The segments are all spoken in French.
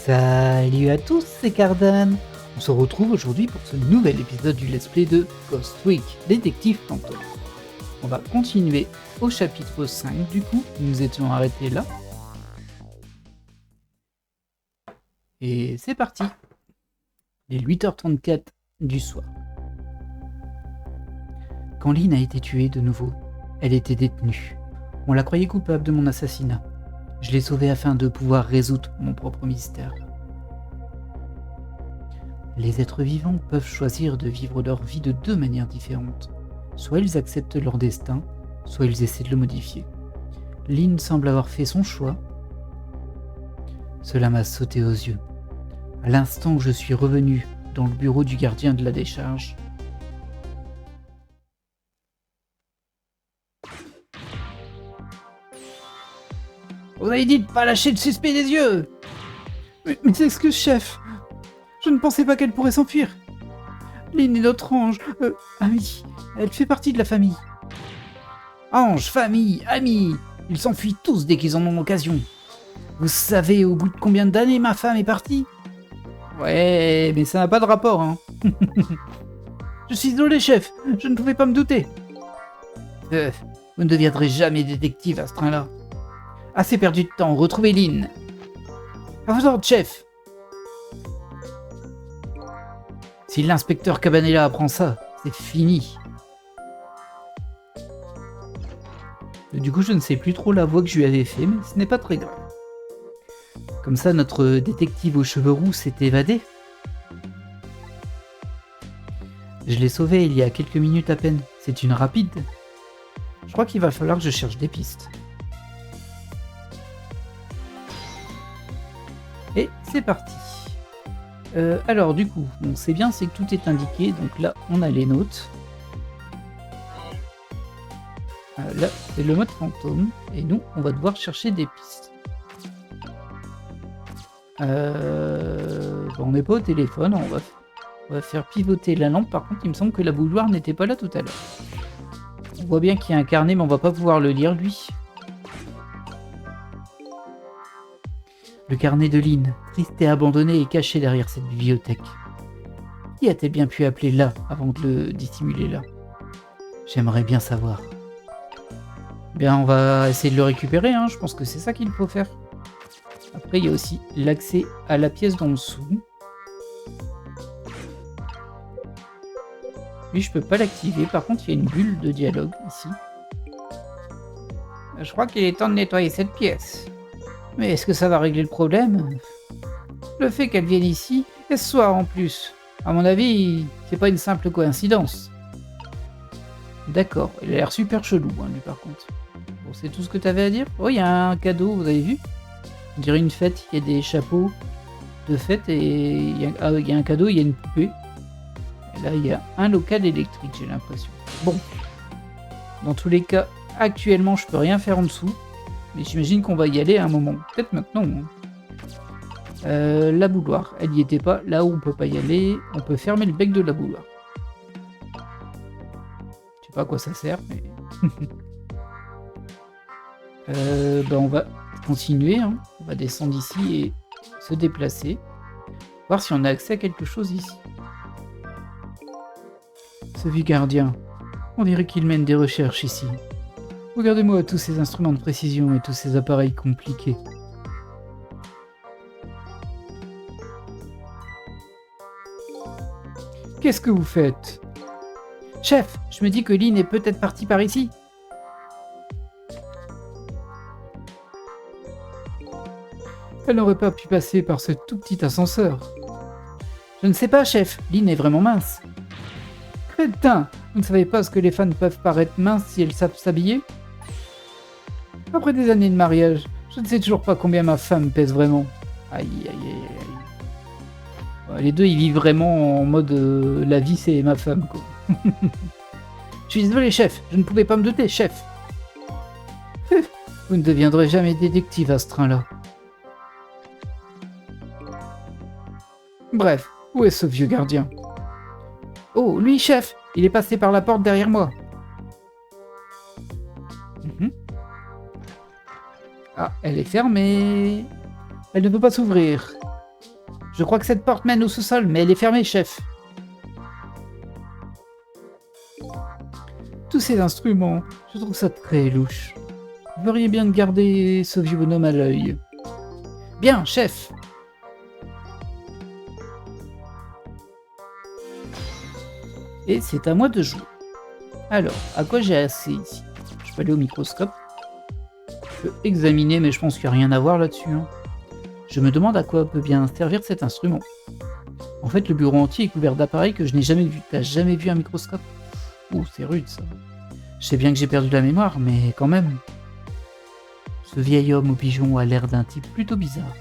Salut à tous, c'est Cardan. On se retrouve aujourd'hui pour ce nouvel épisode du let's play de Ghost Week, Détective Fantôme. On va continuer au chapitre 5 du coup, nous étions arrêtés là. Et c'est parti. Il est 8h34 du soir. Quand Lynn a été tuée de nouveau, elle était détenue. On la croyait coupable de mon assassinat. Je l'ai sauvée afin de pouvoir résoudre mon propre mystère. Les êtres vivants peuvent choisir de vivre leur vie de deux manières différentes. Soit ils acceptent leur destin, soit ils essaient de le modifier. Lynn semble avoir fait son choix. Cela m'a sauté aux yeux. À l'instant où je suis revenu dans le bureau du gardien de la décharge, vous avez dit de pas lâcher le suspect des yeux. Mais excuse, chef. Je ne pensais pas qu'elle pourrait s'enfuir. Lynn est notre ange. Ami. Elle fait partie de la famille. Ange, famille, amis. Ils s'enfuient tous dès qu'ils en ont l'occasion. Vous savez au bout de combien d'années ma femme est partie? Ouais, mais ça n'a pas de rapport, hein. Je suis désolé, chef. Je ne pouvais pas me douter. Vous ne deviendrez jamais détective à ce train-là. Assez perdu de temps, retrouvez Lynn. À vos ordres, chef. Si l'inspecteur Cabanela apprend ça, c'est fini. Du coup, je ne sais plus trop la voix que je lui avais fait, mais ce n'est pas très grave. Comme ça, notre détective aux cheveux roux s'est évadé. Je l'ai sauvé il y a quelques minutes à peine. C'est une rapide. Je crois qu'il va falloir que je cherche des pistes. Et c'est parti. Alors du coup, on sait bien, c'est que tout est indiqué. Donc là, on a les notes. Là, c'est le mode fantôme. Et nous, on va devoir chercher des pistes. On n'est pas au téléphone. On va faire pivoter la lampe. Par contre, il me semble que la bouilloire n'était pas là tout à l'heure. On voit bien qu'il y a un carnet, mais on va pas pouvoir le lire, lui. Le carnet de Lynn, triste et abandonné, est caché derrière cette bibliothèque. Qui a-t-elle bien pu appeler là, avant de le dissimuler là? J'aimerais bien savoir. Bien, on va essayer de le récupérer, hein. Je pense que c'est ça qu'il faut faire. Après, il y a aussi l'accès à la pièce d'en dessous. Lui, je peux pas l'activer. Par contre, il y a une bulle de dialogue ici. Je crois qu'il est temps de nettoyer cette pièce. Mais est-ce que ça va régler le problème? Le fait qu'elle vienne ici, et ce soir en plus, à mon avis, c'est pas une simple coïncidence. D'accord, il a l'air super chelou, hein, lui par contre. Bon, c'est tout ce que t'avais à dire? Oh, il y a un cadeau, vous avez vu? On dirait une fête, il y a des chapeaux de fête et il y a un cadeau, il y a une poupée. Et là, il y a un local électrique, j'ai l'impression. Bon, dans tous les cas, actuellement, je peux rien faire en dessous. Mais j'imagine qu'on va y aller à un moment. Peut-être maintenant. Hein. La bouilloire, elle n'y était pas. Là où on peut pas y aller, on peut fermer le bec de la bouilloire. Je sais pas à quoi ça sert, mais... on va continuer. Hein. On va descendre ici et se déplacer. Voir si on a accès à quelque chose ici. Ce vieux gardien. On dirait qu'il mène des recherches ici. Regardez-moi tous ces instruments de précision et tous ces appareils compliqués. Qu'est-ce que vous faites? Chef, je me dis que Lynn est peut-être partie par ici. Elle n'aurait pas pu passer par ce tout petit ascenseur. Je ne sais pas, chef. Lynn est vraiment mince. Crétin, vous ne savez pas ce que les femmes peuvent paraître minces si elles savent s'habiller? Après des années de mariage, je ne sais toujours pas combien ma femme pèse vraiment. Aïe, aïe, aïe, aïe. Ouais, les deux, ils vivent vraiment en mode la vie, c'est ma femme, quoi. Je suis désolé, chef. Je ne pouvais pas me douter, chef. Vous ne deviendrez jamais détective à ce train-là. Bref, où est ce vieux gardien? Oh, lui, chef. Il est passé par la porte derrière moi. Ah, elle est fermée. Elle ne peut pas s'ouvrir. Je crois que cette porte mène au sous-sol, mais elle est fermée, chef. Tous ces instruments, je trouve ça très louche. Vous feriez bien de garder ce vieux bonhomme à l'œil. Bien, chef. Et c'est à moi de jouer. Alors, à quoi j'ai assez ici? Je peux aller au microscope. Je peux examiner, mais je pense qu'il n'y a rien à voir là-dessus. Hein. Je me demande à quoi peut bien servir cet instrument. En fait, le bureau entier est couvert d'appareils que je n'ai jamais vus. T'as jamais vu un microscope? Ouh, c'est rude ça. Je sais bien que j'ai perdu la mémoire, mais quand même. Ce vieil homme au pigeon a l'air d'un type plutôt bizarre.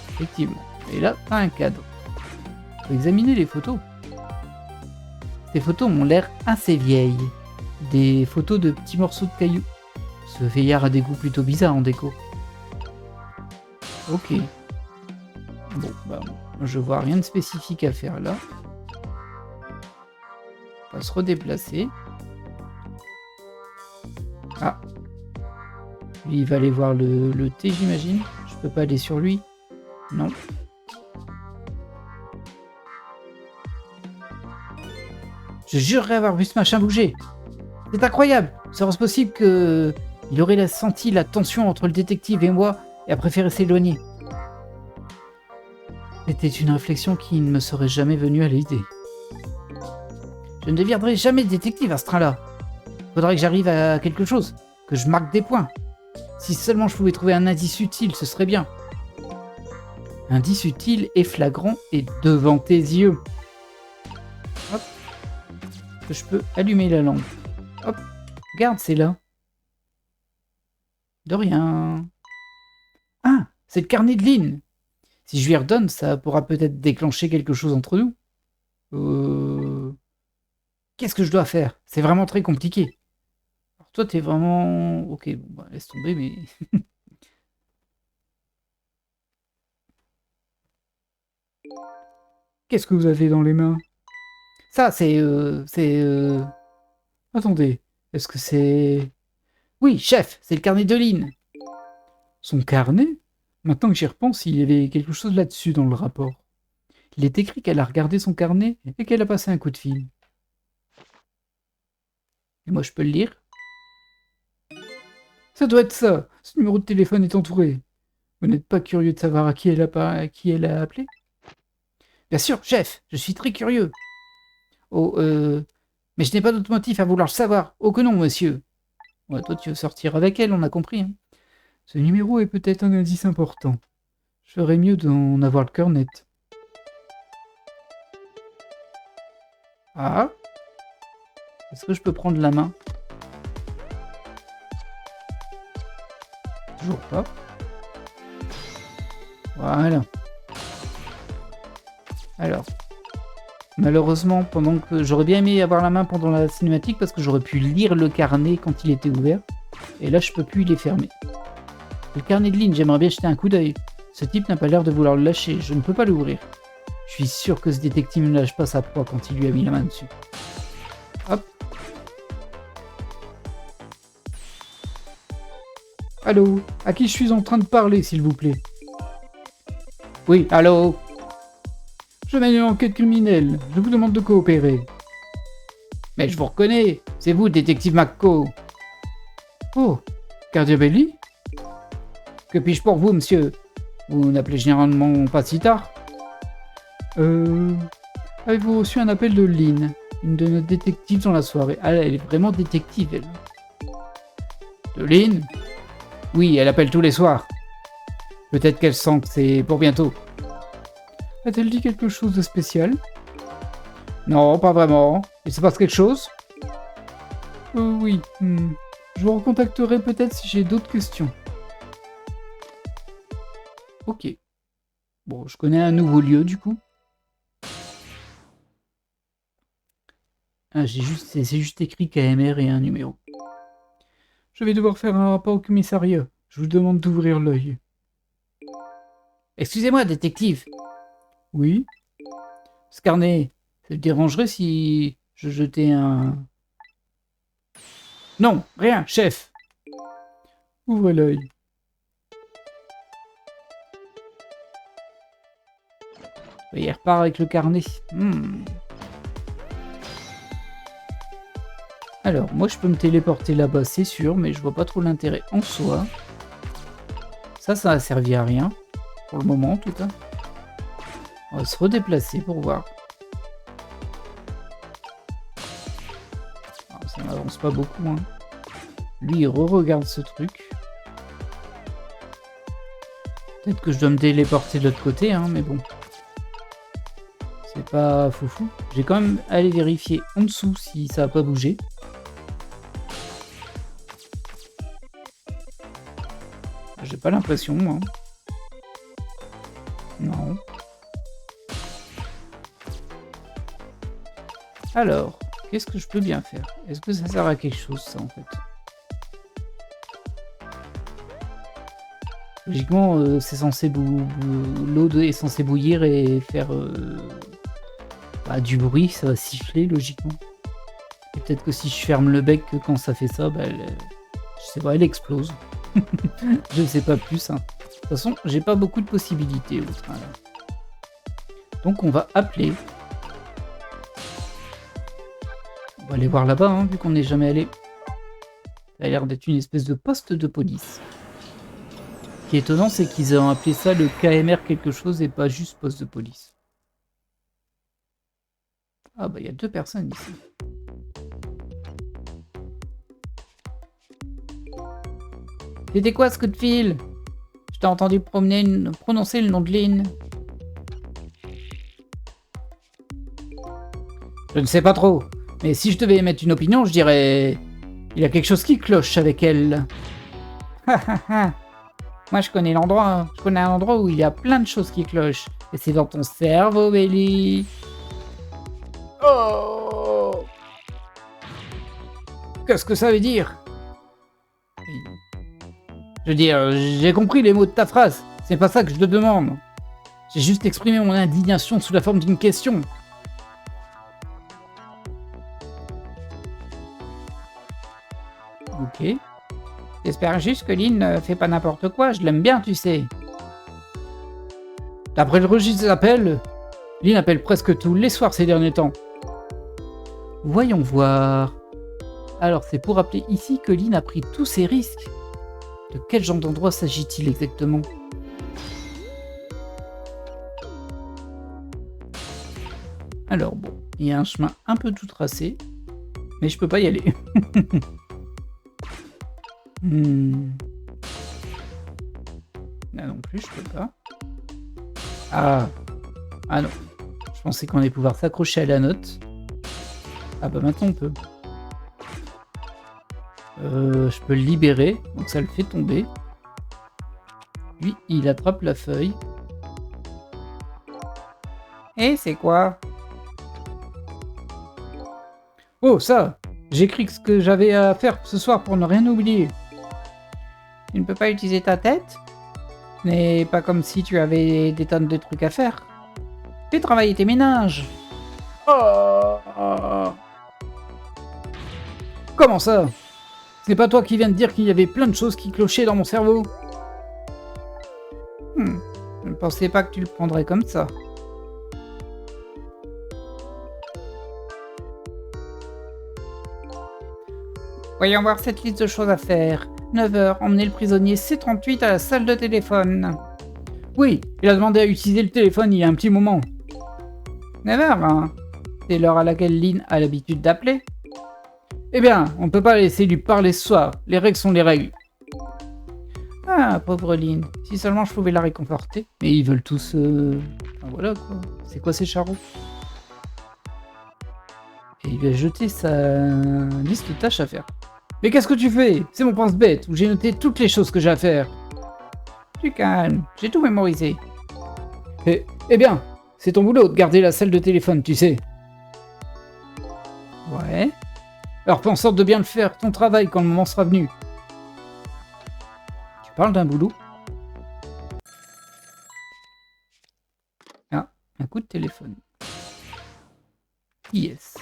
Effectivement. Et là, t'as un cadre. Faut examiner les photos. Ces photos ont l'air assez vieilles. Des photos de petits morceaux de cailloux. Ce vieillard a des goûts plutôt bizarres en déco. Ok. Bon, bah, je vois rien de spécifique à faire là. On va se redéplacer. Ah. Lui, il va aller voir le thé, j'imagine. Je peux pas aller sur lui. Non. Je jurerais avoir vu ce machin bouger. C'est incroyable. Serait-ce possible que il aurait senti la tension entre le détective et moi et a préféré s'éloigner? C'était une réflexion qui ne me serait jamais venue à l'idée. Je ne deviendrai jamais détective à ce train-là. Faudrait que j'arrive à quelque chose, que je marque des points. Si seulement je pouvais trouver un indice utile, ce serait bien. Indice utile et flagrant et devant tes yeux. Hop. Je peux allumer la lampe. Hop. Regarde, c'est là. De rien. Ah, c'est le carnet de Lynn. Si je lui redonne, ça pourra peut-être déclencher quelque chose entre nous. Qu'est-ce que je dois faire? C'est vraiment très compliqué. Alors toi, t'es vraiment... Ok, bon, bah, laisse tomber, mais... Qu'est-ce que vous avez dans les mains? Ça, c'est... Attendez, est-ce que c'est... Oui, chef, c'est le carnet de Lynn. Son carnet? Maintenant que j'y repense, il y avait quelque chose là-dessus dans le rapport. Il est écrit qu'elle a regardé son carnet et qu'elle a passé un coup de fil. Et moi, je peux le lire? Ça doit être ça. Ce numéro de téléphone est entouré. Vous n'êtes pas curieux de savoir à qui elle a appelé? Bien sûr, chef, je suis très curieux. Oh, mais je n'ai pas d'autre motif à vouloir le savoir. Oh que non, monsieur. Ouais, toi, tu veux sortir avec elle, on a compris. Hein. Ce numéro est peut-être un indice important. Je ferais mieux d'en avoir le cœur net. Ah? Est-ce que je peux prendre la main? Toujours pas. Voilà. Alors. Malheureusement, pendant que j'aurais bien aimé avoir la main pendant la cinématique parce que j'aurais pu lire le carnet quand il était ouvert. Et là, je peux plus les fermer. Le carnet de Lynn, j'aimerais bien jeter un coup d'œil. Ce type n'a pas l'air de vouloir le lâcher. Je ne peux pas l'ouvrir. Je suis sûr que ce détective ne lâche pas sa proie quand il lui a mis la main dessus. Hop. Allô? À qui je suis en train de parler, s'il vous plaît? Oui, allô? Je mène une enquête criminelle. Je vous demande de coopérer. Mais je vous reconnais. C'est vous, détective McCall. Oh, Cardiabelli? Que puis-je pour vous, monsieur? Vous n'appelez généralement pas si tard? Avez-vous reçu un appel de Lynn, une de nos détectives dans la soirée? Ah, elle est vraiment détective, elle. De Lynn? Oui, elle appelle tous les soirs. Peut-être qu'elle sent que c'est pour bientôt. A-t-elle dit quelque chose de spécial? Non, pas vraiment. Il se passe quelque chose? Oui. Je vous recontacterai peut-être si j'ai d'autres questions. Ok. Bon, je connais un nouveau lieu du coup. Ah, c'est juste écrit KMR et un numéro. Je vais devoir faire un rapport au commissariat. Je vous demande d'ouvrir l'œil. Excusez-moi, détective. Oui? Ce carnet, ça te dérangerait si je jetais un... Non, rien, chef. Ouvre l'œil. Et il repart avec le carnet. Alors, moi je peux me téléporter là-bas, c'est sûr, mais je vois pas trop l'intérêt en soi. Ça a servi à rien. Pour le moment, en tout cas. On va se redéplacer pour voir. Alors, ça n'avance pas beaucoup, hein. Lui, il re-regarde ce truc. Peut-être que je dois me téléporter de l'autre côté, hein, mais bon. C'est pas foufou. J'ai quand même aller vérifier en dessous si ça a pas bougé. J'ai pas l'impression, moi. Non. Alors, qu'est-ce que je peux bien faire? Est-ce que ça sert à quelque chose, ça, en fait? Logiquement, c'est censé l'eau est censée bouillir et faire du bruit, ça va siffler, logiquement. Et peut-être que si je ferme le bec, quand ça fait ça, je sais pas, elle explose. Je sais pas plus, hein. De toute façon, j'ai pas beaucoup de possibilités au train, là. Donc on va appeler. On va aller voir là-bas, hein, vu qu'on n'est jamais allé. Ça a l'air d'être une espèce de poste de police. Ce qui est étonnant, c'est qu'ils ont appelé ça le KMR quelque chose et pas juste poste de police. Ah bah il y a 2 personnes ici. C'était quoi ce coup de fil? Je t'ai entendu prononcer le nom de Lynn. Je ne sais pas trop, mais si je devais émettre une opinion, je dirais... Il y a quelque chose qui cloche avec elle. Moi, je connais l'endroit. Hein. Je connais un endroit où il y a plein de choses qui clochent. Et c'est dans ton cerveau, Belly. Oh! Qu'est-ce que ça veut dire? Je veux dire, j'ai compris les mots de ta phrase. C'est pas ça que je te demande. J'ai juste exprimé mon indignation sous la forme d'une question. Ok. J'espère juste que Lynn ne fait pas n'importe quoi, je l'aime bien, tu sais. D'après le registre des appels, Lynn appelle presque tous les soirs ces derniers temps. Voyons voir. Alors, c'est pour rappeler ici que Lynn a pris tous ses risques. De quel genre d'endroit s'agit-il exactement? Alors bon, il y a un chemin un peu tout tracé, mais je peux pas y aller. Là non plus, je peux pas. Ah non. Je pensais qu'on allait pouvoir s'accrocher à la note. Ah bah maintenant on peut. Je peux le libérer, donc ça le fait tomber. Lui, il attrape la feuille. Et c'est quoi? Oh, ça! J'écris ce que j'avais à faire ce soir pour ne rien oublier. Tu ne peux pas utiliser ta tête? Ce n'est pas comme si tu avais des tonnes de trucs à faire. Fais travailler tes méninges. Oh! Comment ça? C'est pas toi qui viens de dire qu'il y avait plein de choses qui clochaient dans mon cerveau? Je ne pensais pas que tu le prendrais comme ça. Voyons voir cette liste de choses à faire. 9h, emmener le prisonnier C38 à la salle de téléphone. Oui, il a demandé à utiliser le téléphone il y a un petit moment. 9h, hein. C'est l'heure à laquelle Lynn a l'habitude d'appeler. Eh bien, on ne peut pas laisser lui parler ce soir. Les règles sont les règles. Ah, pauvre Lynn. Si seulement je pouvais la réconforter. Mais ils veulent tous... Enfin, voilà quoi. C'est quoi ces charros? Et il va jeter sa liste de tâches à faire. Mais qu'est-ce que tu fais? C'est mon pense-bête où j'ai noté toutes les choses que j'ai à faire. Tu calmes, j'ai tout mémorisé. Eh bien, c'est ton boulot de garder la salle de téléphone, tu sais. Ouais. Alors fais en sorte de bien le faire, ton travail, quand le moment sera venu. Tu parles d'un boulot? Ah, un coup de téléphone. Yes.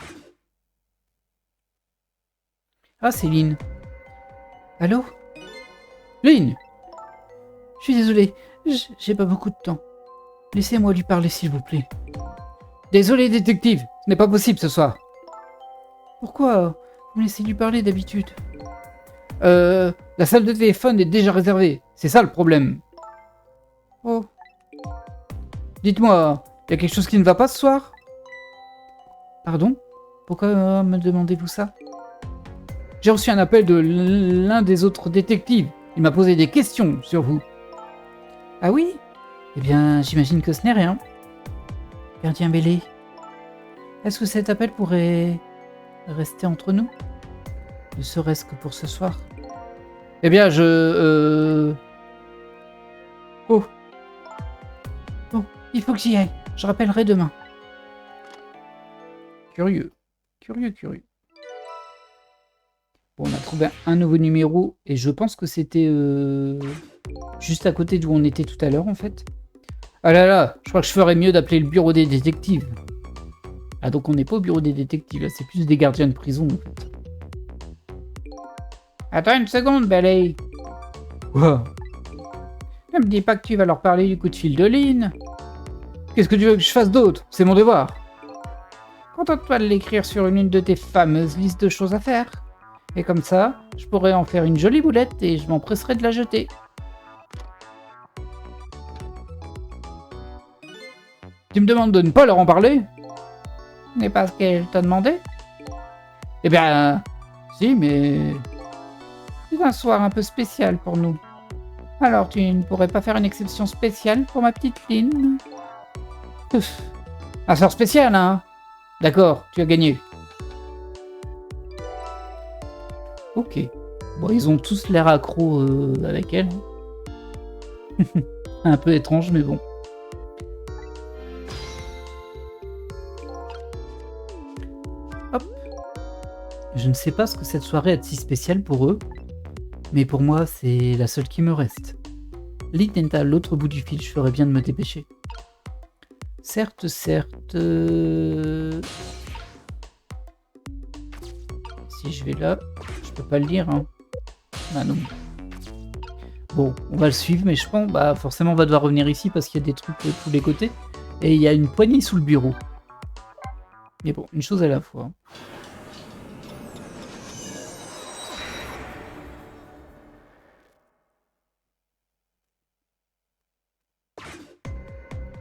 Ah, c'est Lynn. Allô? Lynn! Je suis désolé, j'ai pas beaucoup de temps. Laissez-moi lui parler, s'il vous plaît. Désolé, détective, ce n'est pas possible ce soir. Pourquoi vous me laissez lui parler d'habitude? La salle de téléphone est déjà réservée. C'est ça le problème. Oh. Dites-moi, il y a quelque chose qui ne va pas ce soir? Pardon? Pourquoi me demandez-vous ça? J'ai reçu un appel de l'un des autres détectives. Il m'a posé des questions sur vous. Ah oui? Eh bien, j'imagine que ce n'est rien. Gardien Bellé, est-ce que cet appel pourrait rester entre nous? Ne serait-ce que pour ce soir. Eh bien, Oh. Bon, il faut que j'y aille. Je rappellerai demain. Curieux. Curieux. Bon, on a trouvé un nouveau numéro et je pense que c'était juste à côté d'où on était tout à l'heure en fait. Ah là là, je crois que je ferais mieux d'appeler le bureau des détectives. Ah donc on n'est pas au bureau des détectives, là c'est plus des gardiens de prison en fait. Attends une seconde, Bailey. Quoi? Ne me dis pas que tu vas leur parler du coup de fil de Lynn. Qu'est-ce que tu veux que je fasse d'autre? C'est mon devoir. Contente-toi de l'écrire sur une de tes fameuses listes de choses à faire. Et comme ça, je pourrais en faire une jolie boulette et je m'empresserai de la jeter. Tu me demandes de ne pas leur en parler? Ce n'est pas ce qu'elle t'a demandé? Eh bien, si, mais... c'est un soir un peu spécial pour nous. Alors, tu ne pourrais pas faire une exception spéciale pour ma petite Lynn? Un soir spécial, hein? D'accord, tu as gagné. Ok. Bon, ils ont tous l'air accros avec elle. Un peu étrange, mais bon. Hop. Je ne sais pas ce que cette soirée a de si spécial pour eux, mais pour moi, c'est la seule qui me reste. Lynn est à l'autre bout du fil, je ferais bien de me dépêcher. Certes... Si je vais là, je peux pas le lire, hein. Ah non. Bon, on va le suivre, mais je pense, bah forcément on va devoir revenir ici parce qu'il y a des trucs de tous les côtés. Et il y a une poignée sous le bureau. Mais bon, une chose à la fois.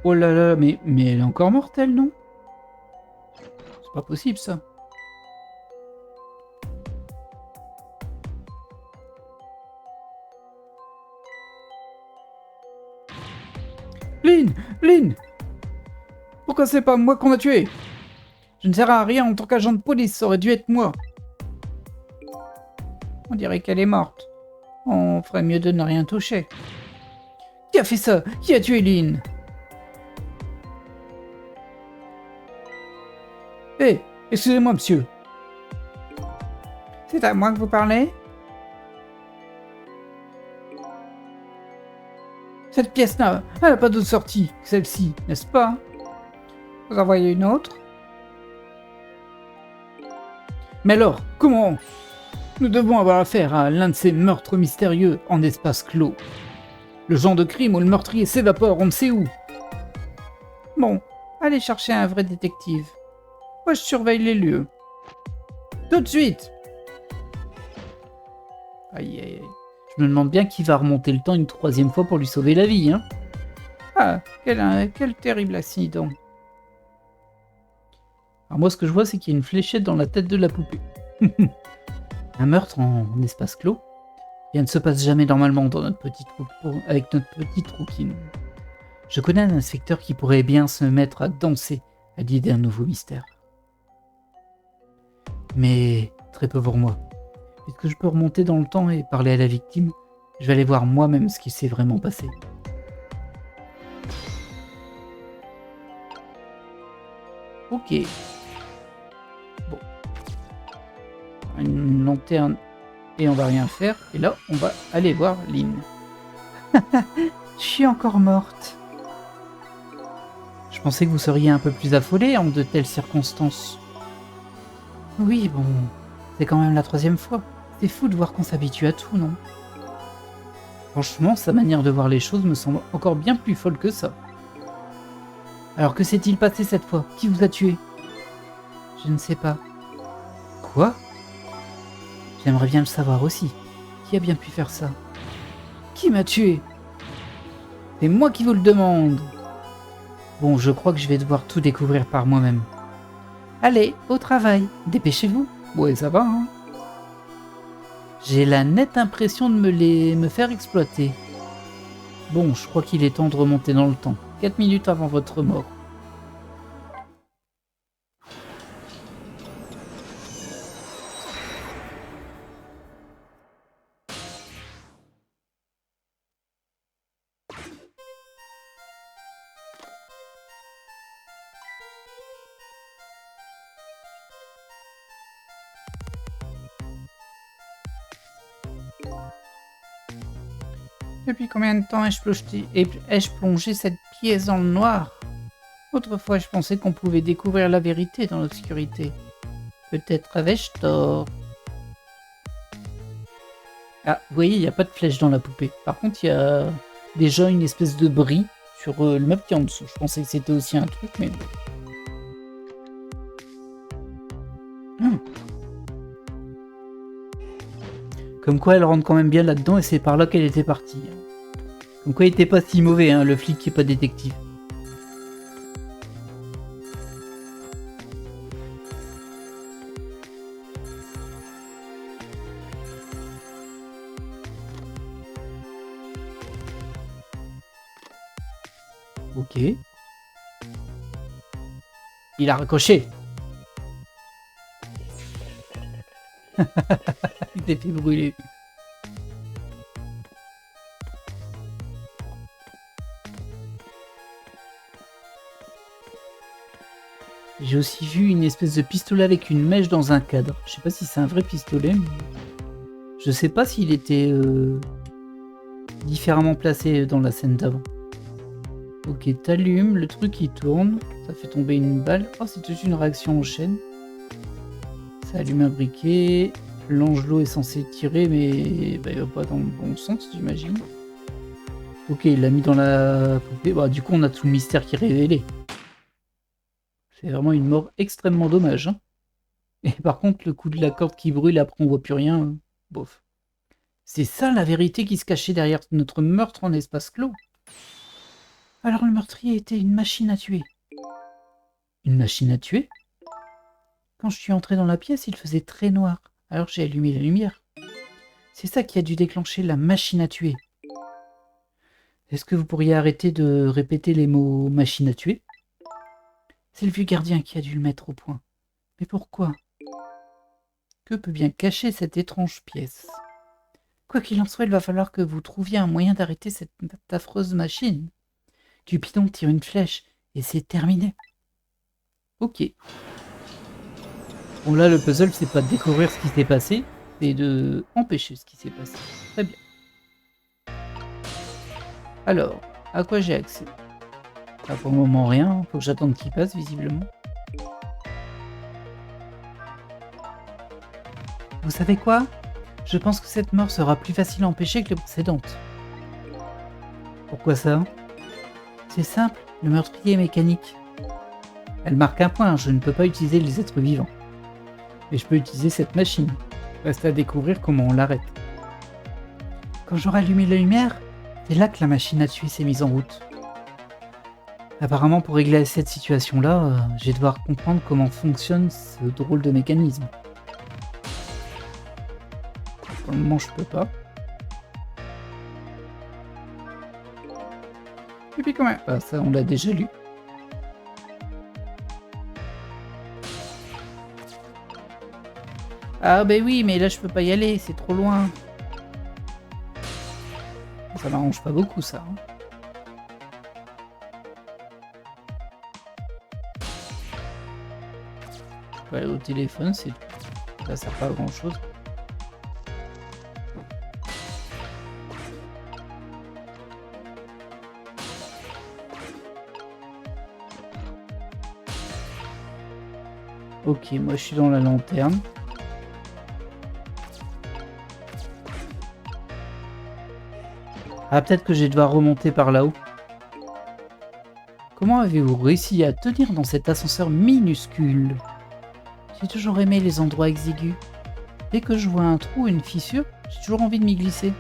Oh là là, mais elle est encore mortelle, non? C'est pas possible, ça. Lynn! Pourquoi c'est pas moi qu'on a tué? Je ne sers à rien en tant qu'agent de police, ça aurait dû être moi. On dirait qu'elle est morte. On ferait mieux de ne rien toucher. Qui a fait ça? Qui a tué Lynn? Hé, excusez-moi, monsieur. C'est à moi que vous parlez? Cette pièce-là, elle n'a pas d'autre sortie que celle-ci, n'est-ce pas? Vous en voyez une autre? Mais alors, comment? Nous devons avoir affaire à l'un de ces meurtres mystérieux en espace clos. Le genre de crime où le meurtrier s'évapore on ne sait où. Bon, allez chercher un vrai détective. Moi, je surveille les lieux. Tout de suite! Aïe aïe aïe. Je me demande bien qui va remonter le temps une troisième fois pour lui sauver la vie, hein. Ah, quel terrible accident. Alors moi, ce que je vois, c'est qu'il y a une fléchette dans la tête de la poupée. Un meurtre en espace clos. Rien ne se passe jamais normalement dans notre avec notre petite rouquine. Je connais un inspecteur qui pourrait bien se mettre à danser à l'idée d'un nouveau mystère. Mais très peu pour moi. Puisque je peux remonter dans le temps et parler à la victime, je vais aller voir moi-même ce qui s'est vraiment passé. Ok. Bon. Une lanterne et on va rien faire. Et là, on va aller voir Lynn. Je suis encore morte. Je pensais que vous seriez un peu plus affolée en de telles circonstances. Oui, bon, c'est quand même la troisième fois. C'est fou de voir qu'on s'habitue à tout, non? Franchement, sa manière de voir les choses me semble encore bien plus folle que ça. Alors que s'est-il passé cette fois? Qui vous a tué? Je ne sais pas. Quoi? J'aimerais bien le savoir aussi. Qui a bien pu faire ça? Qui m'a tué? C'est moi qui vous le demande. Bon, je crois que je vais devoir tout découvrir par moi-même. Allez, au travail. Dépêchez-vous. Ouais, ça va, hein. J'ai la nette impression de me faire exploiter. Bon, je crois qu'il est temps de remonter dans le temps. 4 minutes avant votre mort. Depuis combien de temps ai-je plongé cette pièce dans le noir? Autrefois, je pensais qu'on pouvait découvrir la vérité dans l'obscurité. Peut-être avais-je tort. Ah, vous voyez, il n'y a pas de flèche dans la poupée. Par contre, il y a déjà une espèce de bris sur le meuble qui est en dessous. Je pensais que c'était aussi un truc, mais bon. Comme quoi, elle rentre quand même bien là-dedans et c'est par là qu'elle était partie. Comme quoi, il était pas si mauvais, hein, le flic qui est pas détective. Ok. Il a raccroché. Il s'est fait brûler. J'ai aussi vu une espèce de pistolet avec une mèche dans un cadre. Je sais pas si c'est un vrai pistolet, mais... Je sais pas s'il était différemment placé dans la scène d'avant. Ok, t'allumes, le truc il tourne, ça fait tomber une balle. Oh, c'est toute une réaction en chaîne. Ça allume un briquet. L'angelot est censé tirer, mais bah, il va pas dans le bon sens, j'imagine. Ok, il l'a mis dans la poupée. Bah, du coup, on a tout le mystère qui est révélé. C'est vraiment une mort extrêmement dommage. Hein. Et par contre, le coup de la corde qui brûle, après on voit plus rien. Bof. C'est ça la vérité qui se cachait derrière notre meurtre en espace clos. Alors le meurtrier était une machine à tuer. Une machine à tuer? Quand je suis entré dans la pièce, il faisait très noir. Alors j'ai allumé la lumière. C'est ça qui a dû déclencher la machine à tuer. Est-ce que vous pourriez arrêter de répéter les mots machine à tuer? C'est le vieux gardien qui a dû le mettre au point. Mais pourquoi? Que peut bien cacher cette étrange pièce? Quoi qu'il en soit, il va falloir que vous trouviez un moyen d'arrêter cette affreuse machine. Cupidon tire une flèche et c'est terminé. Ok. Bon là, le puzzle, c'est pas de découvrir ce qui s'est passé, c'est de empêcher ce qui s'est passé. Très bien. Alors, à quoi j'ai accès? Là, pour le moment, rien. Faut que j'attende qu'il passe, visiblement. Vous savez quoi? Je pense que cette mort sera plus facile à empêcher que les précédentes. Pourquoi ça? C'est simple, le meurtrier est mécanique. Elle marque un point, je ne peux pas utiliser les êtres vivants. Mais je peux utiliser cette machine. Reste à découvrir comment on l'arrête. Quand j'aurai allumé la lumière, c'est là que la machine à tuer s'est mise en route. Apparemment, pour régler cette situation-là, je vais devoir comprendre comment fonctionne ce drôle de mécanisme. Pour le moment, je peux pas. Et puis quand même, ah, ça on l'a déjà lu. Ah bah oui, mais là je peux pas y aller, c'est trop loin. Ça m'arrange pas beaucoup ça. Hein. Je peux aller au téléphone, c'est tout. Ça sert pas à grand chose. Ok, moi je suis dans la lanterne. Ah, peut-être que je vais devoir remonter par là-haut. Comment avez-vous réussi à tenir dans cet ascenseur minuscule? J'ai toujours aimé les endroits exigus. Dès que je vois un trou ou une fissure, j'ai toujours envie de m'y glisser.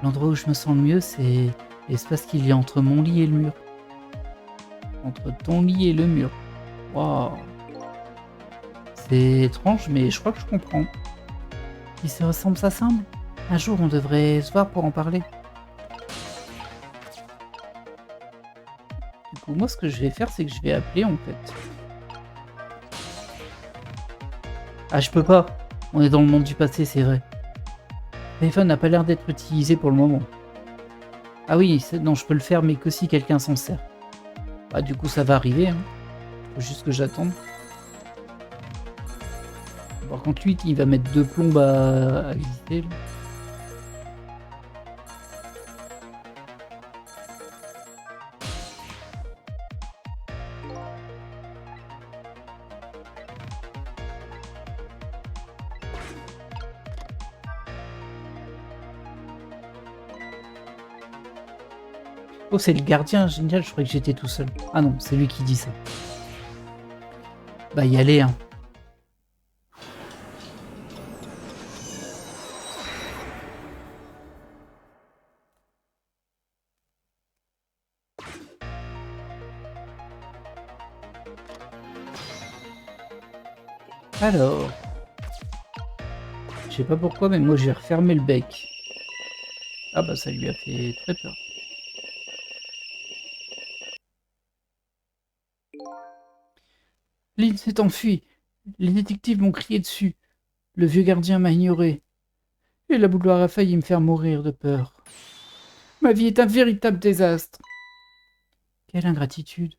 L'endroit où je me sens le mieux, c'est l'espace qu'il y a entre mon lit et le mur. Entre ton lit et le mur. Waouh. C'est étrange, mais je crois que je comprends. Qui se ressemble s'assemble? Un jour, on devrait se voir pour en parler. Du coup, moi, ce que je vais faire, c'est que je vais appeler, en fait. Ah, je peux pas. On est dans le monde du passé, c'est vrai. Le téléphone n'a pas l'air d'être utilisé pour le moment. Ah oui, non, je peux le faire, mais que si quelqu'un s'en sert. Bah, du coup, ça va arriver. Hein. Faut juste que j'attende. Par contre, lui, il va mettre 2 plombes à visiter. Là. Oh, c'est le gardien, génial, je croyais que j'étais tout seul. Ah non, c'est lui qui dit ça. Bah, y aller, hein. Alors... Je sais pas pourquoi, mais moi j'ai refermé le bec. Ah bah ça lui a fait très peur. Lynn s'est enfuie. Les détectives m'ont crié dessus. Le vieux gardien m'a ignoré. Et la boudoir a failli me faire mourir de peur. Ma vie est un véritable désastre. Quelle ingratitude.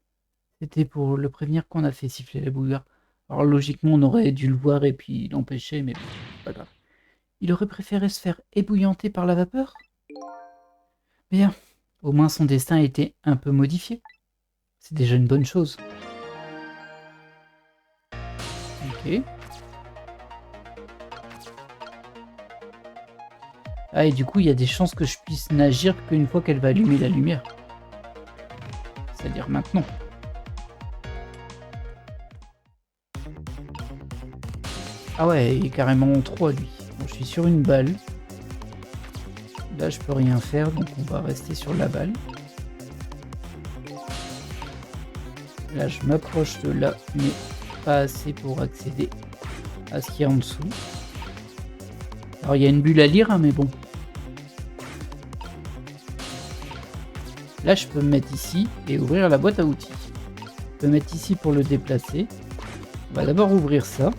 C'était pour le prévenir qu'on a fait siffler la bouilloire. Alors logiquement, on aurait dû le voir et puis l'empêcher, mais bon, c'est pas grave. Il aurait préféré se faire ébouillanter par la vapeur? Bien, au moins son destin a été un peu modifié. C'est déjà une bonne chose. Ok. Ah, et du coup, il y a des chances que je puisse n'agir qu'une fois qu'elle va allumer la lumière. C'est-à-dire maintenant. Ah ouais, il est carrément en 3 lui. Bon, je suis sur une balle. Là, je peux rien faire, donc on va rester sur la balle. Là, je m'approche de là, mais pas assez pour accéder à ce qu'il y a en dessous. Alors, il y a une bulle à lire, hein, mais bon. Là, je peux me mettre ici et ouvrir la boîte à outils. Je peux me mettre ici pour le déplacer. On va d'abord ouvrir ça.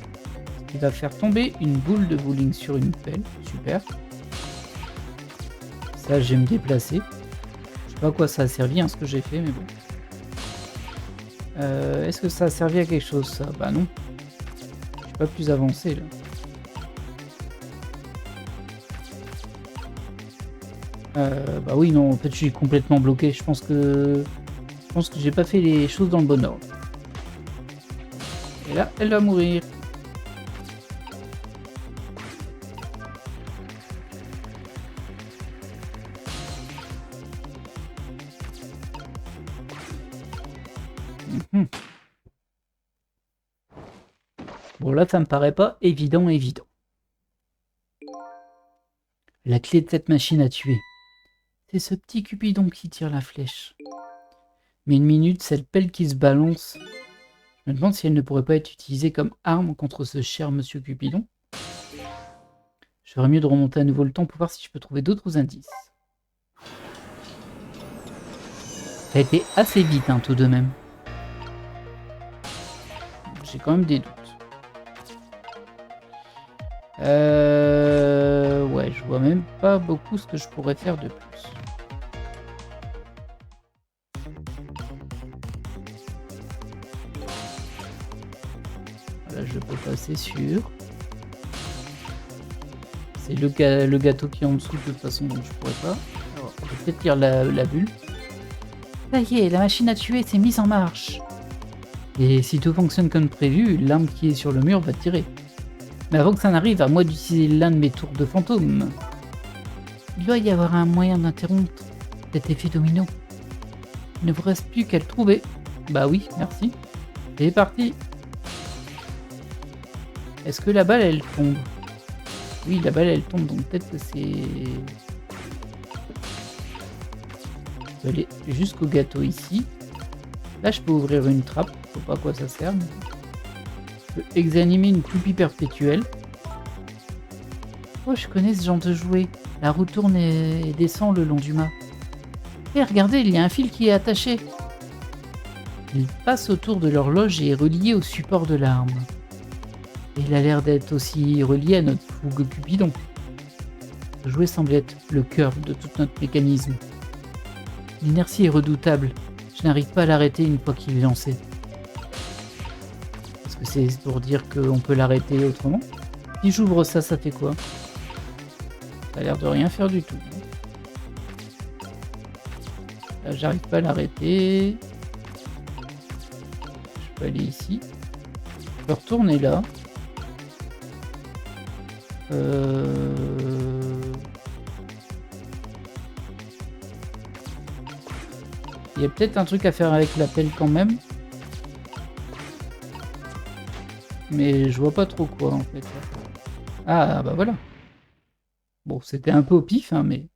Il va faire tomber une boule de bowling sur une pelle. Super. Ça, je vais me déplacer. Je sais pas à quoi ça a servi, hein, ce que j'ai fait, mais bon. Est-ce que ça a servi à quelque chose, ça? Bah non. Je suis pas plus avancé, là. Bah oui, non, en fait, je suis complètement bloqué. Je pense que j'ai pas fait les choses dans le bon ordre. Et là, elle va mourir. Bon, là, ça me paraît pas évident. La clé de cette machine à tuer. C'est ce petit Cupidon qui tire la flèche. Mais une minute, cette pelle qui se balance. Je me demande si elle ne pourrait pas être utilisée comme arme contre ce cher monsieur Cupidon. Je ferais mieux de remonter à nouveau le temps pour voir si je peux trouver d'autres indices. Ça a été assez vite, hein, tout de même. J'ai quand même des doutes. Ouais, je vois même pas beaucoup ce que je pourrais faire de plus. Là, je peux passer sur. C'est le gâteau qui est en dessous de toute façon, donc je pourrais pas. Alors, je vais peut-être lire la bulle. Ça y est, la machine à tuer s'est mise en marche. Et si tout fonctionne comme prévu, l'arme qui est sur le mur va tirer. Mais avant que ça n'arrive, à moi d'utiliser l'un de mes tours de fantôme. Il doit y avoir un moyen d'interrompre cet effet domino. Il ne vous reste plus qu'à le trouver. Bah oui, merci. C'est parti. Est-ce que la balle, elle tombe? Oui, la balle, elle tombe, donc peut-être que c'est... Je peux aller jusqu'au gâteau ici. Là, je peux ouvrir une trappe. Je sais pas à quoi ça sert. Mais... je peux examiner une toupie perpétuelle. Oh, je connais ce genre de jouet. La roue tourne et descend le long du mât. Et regardez, il y a un fil qui est attaché. Il passe autour de l'horloge et est relié au support de l'arme. Et il a l'air d'être aussi relié à notre fougue Cupidon. Ce jouet semble être le cœur de tout notre mécanisme. L'inertie est redoutable. Je n'arrive pas à l'arrêter une fois qu'il est lancé. Est-ce que c'est pour dire qu'on peut l'arrêter autrement? Si j'ouvre ça, ça fait quoi? Ça a l'air de rien faire du tout. Là, j'arrive pas à l'arrêter. Je peux aller ici. Je peux retourner là. Il y a peut-être un truc à faire avec la pelle quand même. Mais je vois pas trop quoi en fait. Ah bah voilà. Bon, c'était un peu au pif, hein, mais...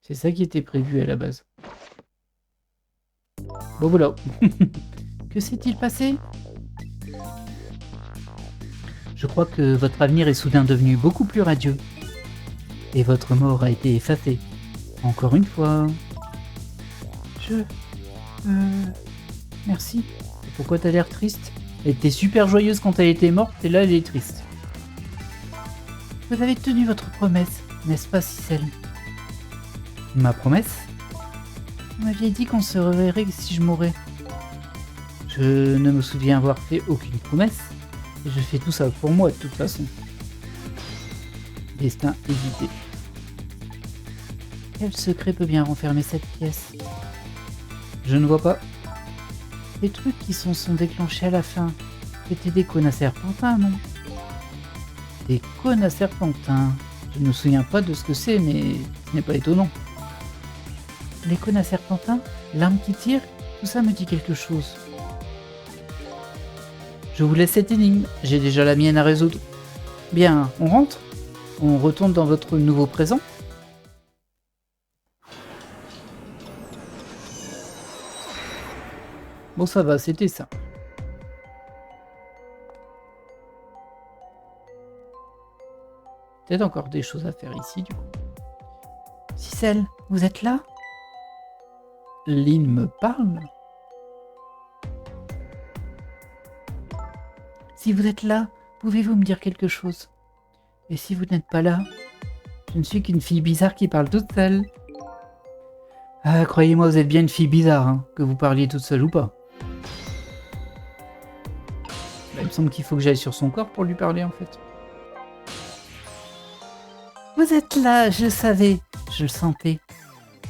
c'est ça qui était prévu à la base. Bon voilà. Que s'est-il passé? Je crois que votre avenir est soudain devenu beaucoup plus radieux. Et votre mort a été effacée. Encore une fois. Merci. Et pourquoi t'as l'air triste? Elle était super joyeuse quand elle était morte, et là elle est triste. Vous avez tenu votre promesse, n'est-ce pas, Cicel? Ma promesse? Vous m'aviez dit qu'on se reverrait si je mourais. Je ne me souviens avoir fait aucune promesse. Et je fais tout ça pour moi de toute façon. Destin évité. Quel secret peut bien renfermer cette pièce? Je ne vois pas. Les trucs qui sont déclenchés à la fin, c'était des cônes à serpentins, non? Des cônes à serpentins. Je ne me souviens pas de ce que c'est, mais ce n'est pas étonnant. Les cônes à serpentins, l'arme qui tire, tout ça me dit quelque chose. Je vous laisse cette énigme, j'ai déjà la mienne à résoudre. Bien, on rentre? On retourne dans votre nouveau présent? Bon, ça va, c'était ça. Peut-être encore des choses à faire ici, du coup. Cicel, vous êtes là? Lynn me parle? Si vous êtes là, pouvez-vous me dire quelque chose? Et si vous n'êtes pas là, je ne suis qu'une fille bizarre qui parle toute seule. Ah, croyez-moi, vous êtes bien une fille bizarre, hein, que vous parliez toute seule ou pas. Bah, il me semble qu'il faut que j'aille sur son corps pour lui parler, en fait. Vous êtes là, je le savais, je le sentais.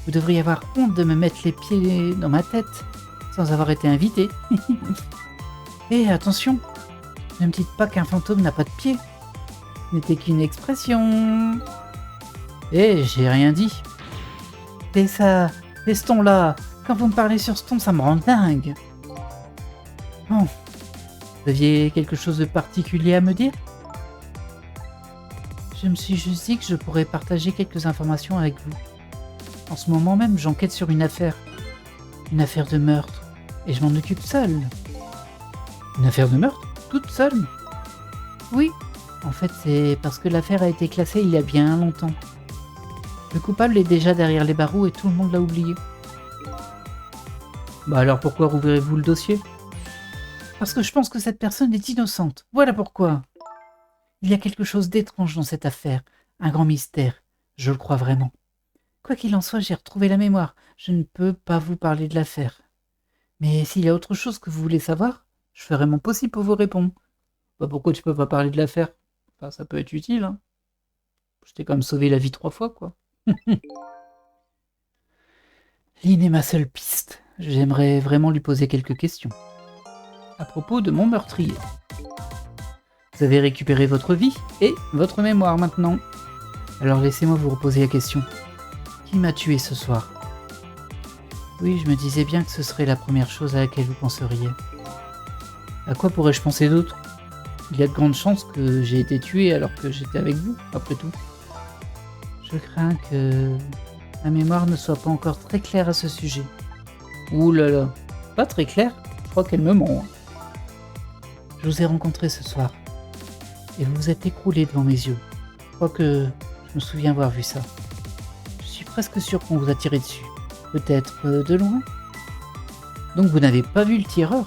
Vous devriez avoir honte de me mettre les pieds dans ma tête, sans avoir été invité. Et attention, ne me dites pas qu'un fantôme n'a pas de pied. Ce n'était qu'une expression. Eh, j'ai rien dit. Et ça, et ce ton-là, quand vous me parlez sur ce ton, ça me rend dingue. Bon, vous aviez quelque chose de particulier à me dire? Je me suis juste dit que je pourrais partager quelques informations avec vous. En ce moment même, j'enquête sur une affaire de meurtre, et je m'en occupe seule. Une affaire de meurtre? Toute seule? Oui, en fait c'est parce que l'affaire a été classée il y a bien longtemps. Le coupable est déjà derrière les barreaux et tout le monde l'a oublié. Bah alors pourquoi rouvrirez-vous le dossier? Parce que je pense que cette personne est innocente, voilà pourquoi. Il y a quelque chose d'étrange dans cette affaire, un grand mystère, je le crois vraiment. Quoi qu'il en soit, j'ai retrouvé la mémoire, je ne peux pas vous parler de l'affaire. Mais s'il y a autre chose que vous voulez savoir, je ferai mon possible pour vous répondre. Bah pourquoi tu peux pas parler de l'affaire? Enfin, ça peut être utile, hein. Je t'ai quand même sauvé la vie 3 fois, quoi. Lynn est ma seule piste. J'aimerais vraiment lui poser quelques questions. À propos de mon meurtrier. Vous avez récupéré votre vie et votre mémoire maintenant. Alors laissez-moi vous reposer la question. Qui m'a tué ce soir? Oui, je me disais bien que ce serait la première chose à laquelle vous penseriez. À quoi pourrais-je penser d'autre? Il y a de grandes chances que j'ai été tué alors que j'étais avec vous, après tout. Je crains que ma mémoire ne soit pas encore très claire à ce sujet. Ouh là là, pas très claire? Je crois qu'elle me ment. Je vous ai rencontré ce soir, et vous vous êtes écroulé devant mes yeux. Je crois que je me souviens avoir vu ça. Je suis presque sûr qu'on vous a tiré dessus. Peut-être de loin? Donc vous n'avez pas vu le tireur?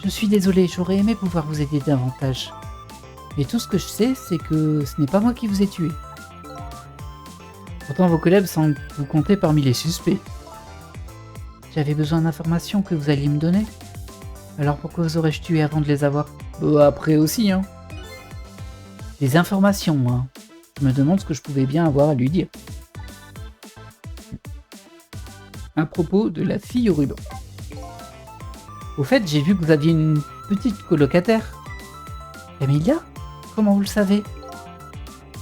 Je suis désolé, j'aurais aimé pouvoir vous aider davantage. Mais tout ce que je sais, c'est que ce n'est pas moi qui vous ai tué. Pourtant vos collègues semblent vous compter parmi les suspects. J'avais besoin d'informations que vous alliez me donner. Alors pourquoi vous aurais-je tué avant de les avoir? Après aussi, hein. Des informations, hein. Je me demande ce que je pouvais bien avoir à lui dire. À propos de la fille au ruban. Au fait, j'ai vu que vous aviez une petite colocataire. Camilla? Comment vous le savez?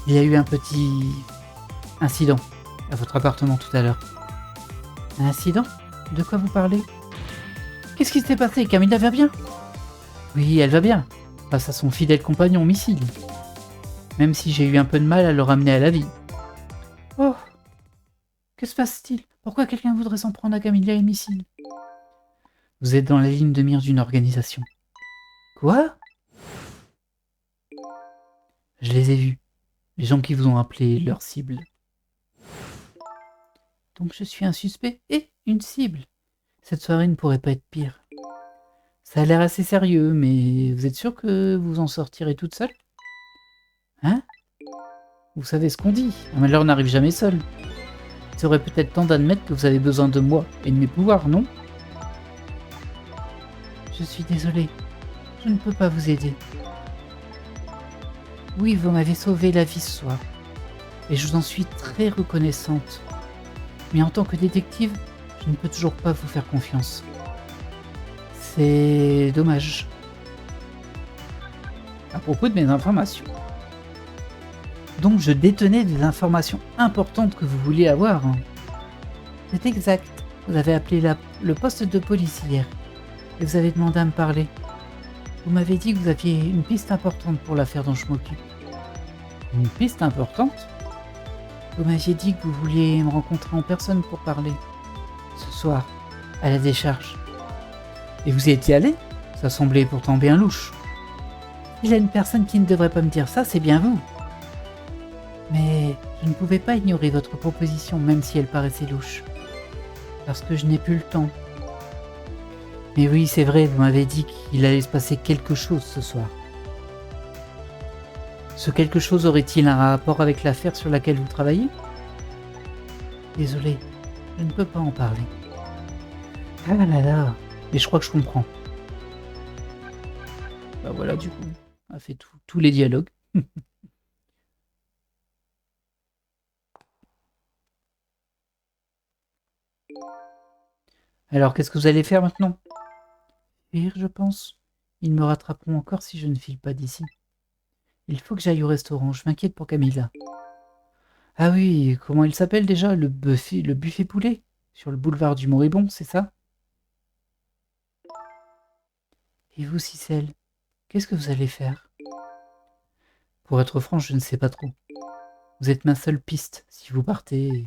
Il y a eu un petit incident à votre appartement tout à l'heure. Un incident? De quoi vous parlez? Qu'est-ce qui s'est passé? Camilla va bien? Oui, elle va bien, face à son fidèle compagnon Missile. Même si j'ai eu un peu de mal à le ramener à la vie. Oh! Que se passe-t-il? Pourquoi quelqu'un voudrait s'en prendre à Camilla et Missile? Vous êtes dans la ligne de mire d'une organisation. Quoi? Je les ai vus. Les gens qui vous ont appelé leur cible. Donc je suis un suspect et une cible. Cette soirée ne pourrait pas être pire. Ça a l'air assez sérieux, mais vous êtes sûr que vous en sortirez toute seule? Hein? Vous savez ce qu'on dit, un malheur n'arrive jamais seul. Il serait peut-être temps d'admettre que vous avez besoin de moi et de mes pouvoirs, non? Je suis désolée, je ne peux pas vous aider. Oui, vous m'avez sauvé la vie ce soir, et je vous en suis très reconnaissante. Mais en tant que détective, je ne peux toujours pas vous faire confiance. C'est dommage. À propos de mes informations. Donc je détenais des informations importantes que vous vouliez avoir. C'est exact. Vous avez appelé le poste de police hier. Et vous avez demandé à me parler. Vous m'avez dit que vous aviez une piste importante pour l'affaire dont je m'occupe. Une piste importante? Vous m'aviez dit que vous vouliez me rencontrer en personne pour parler. Ce soir, à la décharge. Et vous y étiez allé? Ça semblait pourtant bien louche. Il y a une personne qui ne devrait pas me dire ça, c'est bien vous. Mais je ne pouvais pas ignorer votre proposition, même si elle paraissait louche. Parce que je n'ai plus le temps. Mais oui, c'est vrai, vous m'avez dit qu'il allait se passer quelque chose ce soir. Ce quelque chose aurait-il un rapport avec l'affaire sur laquelle vous travaillez? Désolé, je ne peux pas en parler. Ah là là, mais je crois que je comprends. Bah voilà, du coup, on a fait tous les dialogues. Alors, qu'est-ce que vous allez faire maintenant? Fuir, je pense. Ils me rattraperont encore si je ne file pas d'ici. Il faut que j'aille au restaurant, je m'inquiète pour Camilla. Ah oui, comment il s'appelle déjà? Le buffet poulet? Sur le boulevard du Moribond, c'est ça? Et vous, Cicel, qu'est-ce que vous allez faire? Pour être franc, je ne sais pas trop. Vous êtes ma seule piste, si vous partez...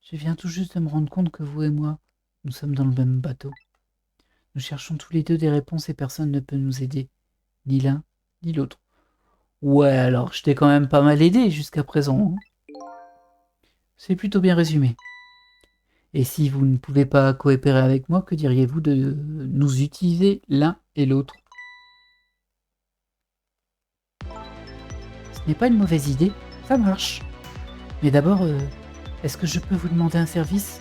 Je viens tout juste de me rendre compte que vous et moi, nous sommes dans le même bateau. Nous cherchons tous les deux des réponses et personne ne peut nous aider. Ni l'un, ni l'autre. Ouais, alors je t'ai quand même pas mal aidé jusqu'à présent. C'est plutôt bien résumé. Et si vous ne pouvez pas coopérer avec moi, que diriez-vous de nous utiliser l'un et l'autre? Ce n'est pas une mauvaise idée, ça marche. Mais d'abord, est-ce que je peux vous demander un service?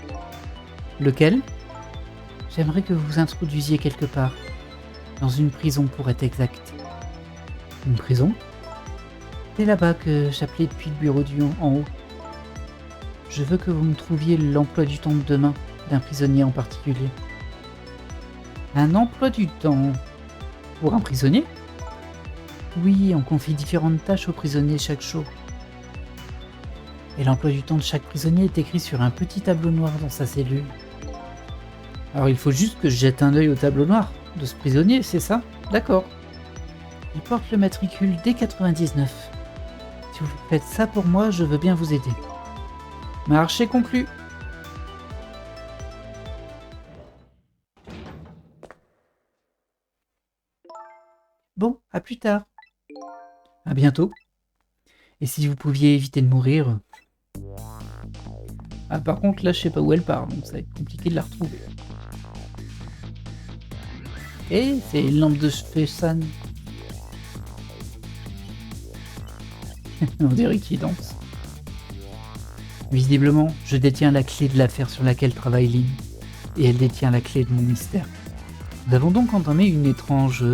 Lequel? J'aimerais que vous vous introduisiez quelque part. Dans une prison pour être exact. Une prison? C'est là-bas que j'appelais depuis le bureau en haut. Je veux que vous me trouviez l'emploi du temps de demain d'un prisonnier en particulier. Un emploi du temps pour un prisonnier? Oui, on confie différentes tâches aux prisonniers chaque jour. Et l'emploi du temps de chaque prisonnier est écrit sur un petit tableau noir dans sa cellule. Alors il faut juste que je jette un œil au tableau noir de ce prisonnier, c'est ça? D'accord. Il porte le matricule D99. Si vous faites ça pour moi, je veux bien vous aider. Marché conclu. Bon, à plus tard. À bientôt. Et si vous pouviez éviter de mourir... Ah, par contre, là, je sais pas où elle part, donc ça va être compliqué de la retrouver. Et c'est une lampe de Fessan. On dirait qu'il danse. Visiblement, je détiens la clé de l'affaire sur laquelle travaille Lynn. Et elle détient la clé de mon mystère. Nous avons donc entamé une étrange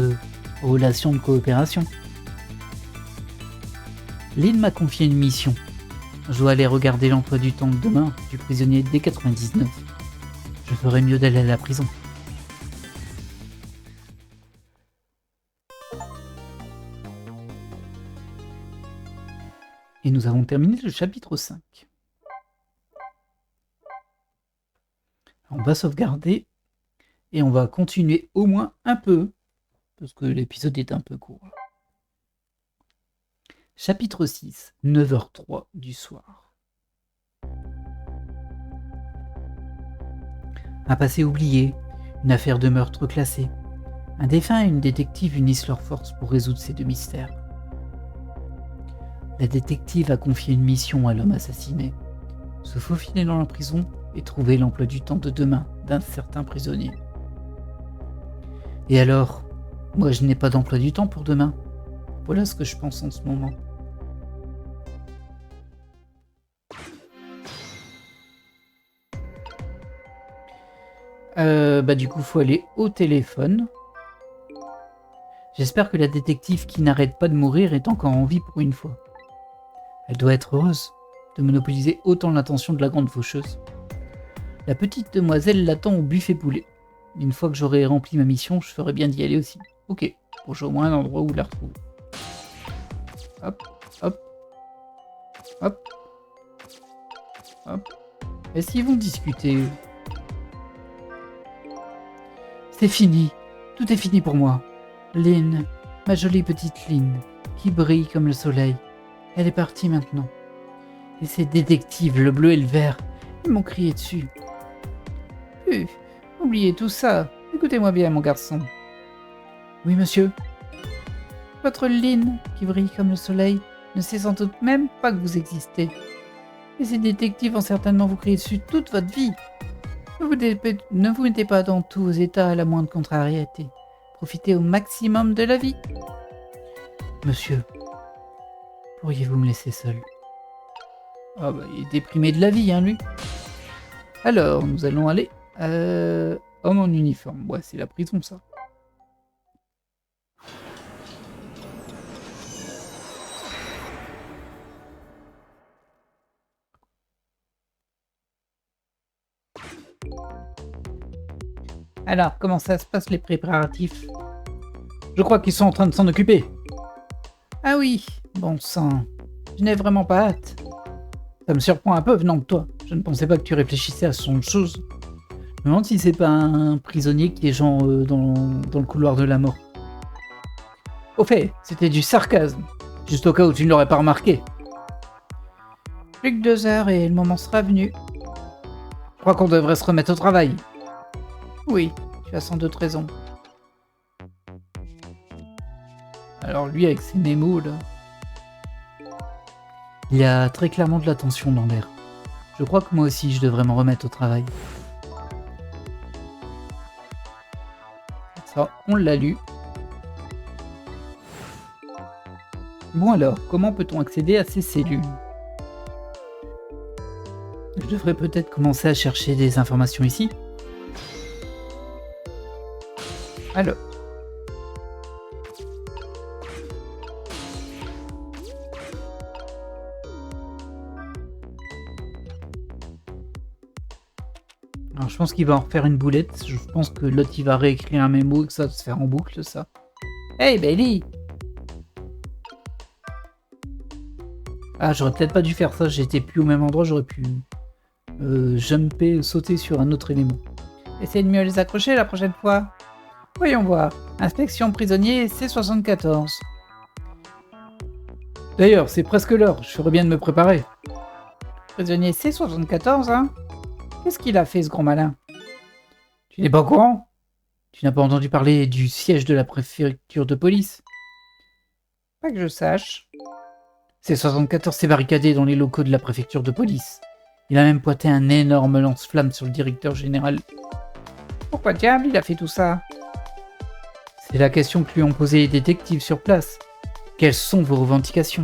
relation de coopération. Lynn m'a confié une mission. Je dois aller regarder l'emploi du temps de demain du prisonnier D99. Je ferais mieux d'aller à la prison. Et nous avons terminé le chapitre 5. On va sauvegarder et on va continuer au moins un peu, parce que l'épisode est un peu court. Chapitre 6, 9h03 du soir. Un passé oublié, une affaire de meurtre classée. Un défunt et une détective unissent leurs forces pour résoudre ces deux mystères. La détective a confié une mission à l'homme assassiné. Se faufiler dans la prison et trouver l'emploi du temps de demain d'un certain prisonnier. Et alors, moi je n'ai pas d'emploi du temps pour demain. Voilà ce que je pense en ce moment. Du coup, faut aller au téléphone. J'espère que la détective qui n'arrête pas de mourir est encore en vie pour une fois. Elle doit être heureuse de monopoliser autant l'attention de la grande faucheuse. La petite demoiselle l'attend au buffet poulet. Une fois que j'aurai rempli ma mission, je ferai bien d'y aller aussi. Ok, pour j'ai au moins un endroit où la retrouver. Hop, hop, hop, hop. Est-ce qu'ils vont discuter? C'est fini. Tout est fini pour moi. Lynn, ma jolie petite Lynn, qui brille comme le soleil. Elle est partie maintenant. Et ces détectives, le bleu et le vert, ils m'ont crié dessus. Oubliez tout ça. Écoutez-moi bien, mon garçon. Oui, monsieur. Votre Lynn, qui brille comme le soleil, ne sait sans doute même pas que vous existez. Et ces détectives vont certainement vous crier dessus toute votre vie. Ne vous mettez pas dans tous vos états à la moindre contrariété. Profitez au maximum de la vie. Monsieur, pourriez-vous me laisser seul? Ah bah, il est déprimé de la vie, hein, lui. Alors, nous allons aller... homme en uniforme. Ouais, c'est la prison, ça. Alors, comment ça se passe les préparatifs? Je crois qu'ils sont en train de s'en occuper. Ah oui, bon sang. Je n'ai vraiment pas hâte. Ça me surprend un peu venant de toi. Je ne pensais pas que tu réfléchissais à ce genre de choses. Je me demande si c'est pas un prisonnier qui est genre dans le couloir de la mort. Au fait, c'était du sarcasme. Juste au cas où tu ne l'aurais pas remarqué. Plus que 2 heures et le moment sera venu. Je crois qu'on devrait se remettre au travail. Oui, tu as sans doute raison. Alors lui avec ses mémos là... Il y a très clairement de la tension dans l'air. Je crois que moi aussi je devrais me remettre au travail. Ça, on l'a lu. Bon alors, comment peut-on accéder à ces cellules? Je devrais peut-être commencer à chercher des informations ici. Alors. Alors je pense qu'il va en refaire une boulette. Je pense que l'autre il va réécrire un mémo et que ça va se faire en boucle ça. Hey Bailey! Ah, j'aurais peut-être pas dû faire ça, j'étais plus au même endroit, j'aurais pu jumper, sauter sur un autre élément. Essayez de mieux les accrocher la prochaine fois. Voyons voir. Inspection prisonnier C74. D'ailleurs, c'est presque l'heure, je ferais bien de me préparer. Prisonnier C74, hein? Qu'est-ce qu'il a fait, ce grand malin? Tu n'es pas au courant? Tu n'as pas entendu parler du siège de la préfecture de police? Pas que je sache. C74 s'est barricadé dans les locaux de la préfecture de police. Il a même pointé un énorme lance-flamme sur le directeur général. Pourquoi diable il a fait tout ça? C'est la question que lui ont posé les détectives sur place. Quelles sont vos revendications?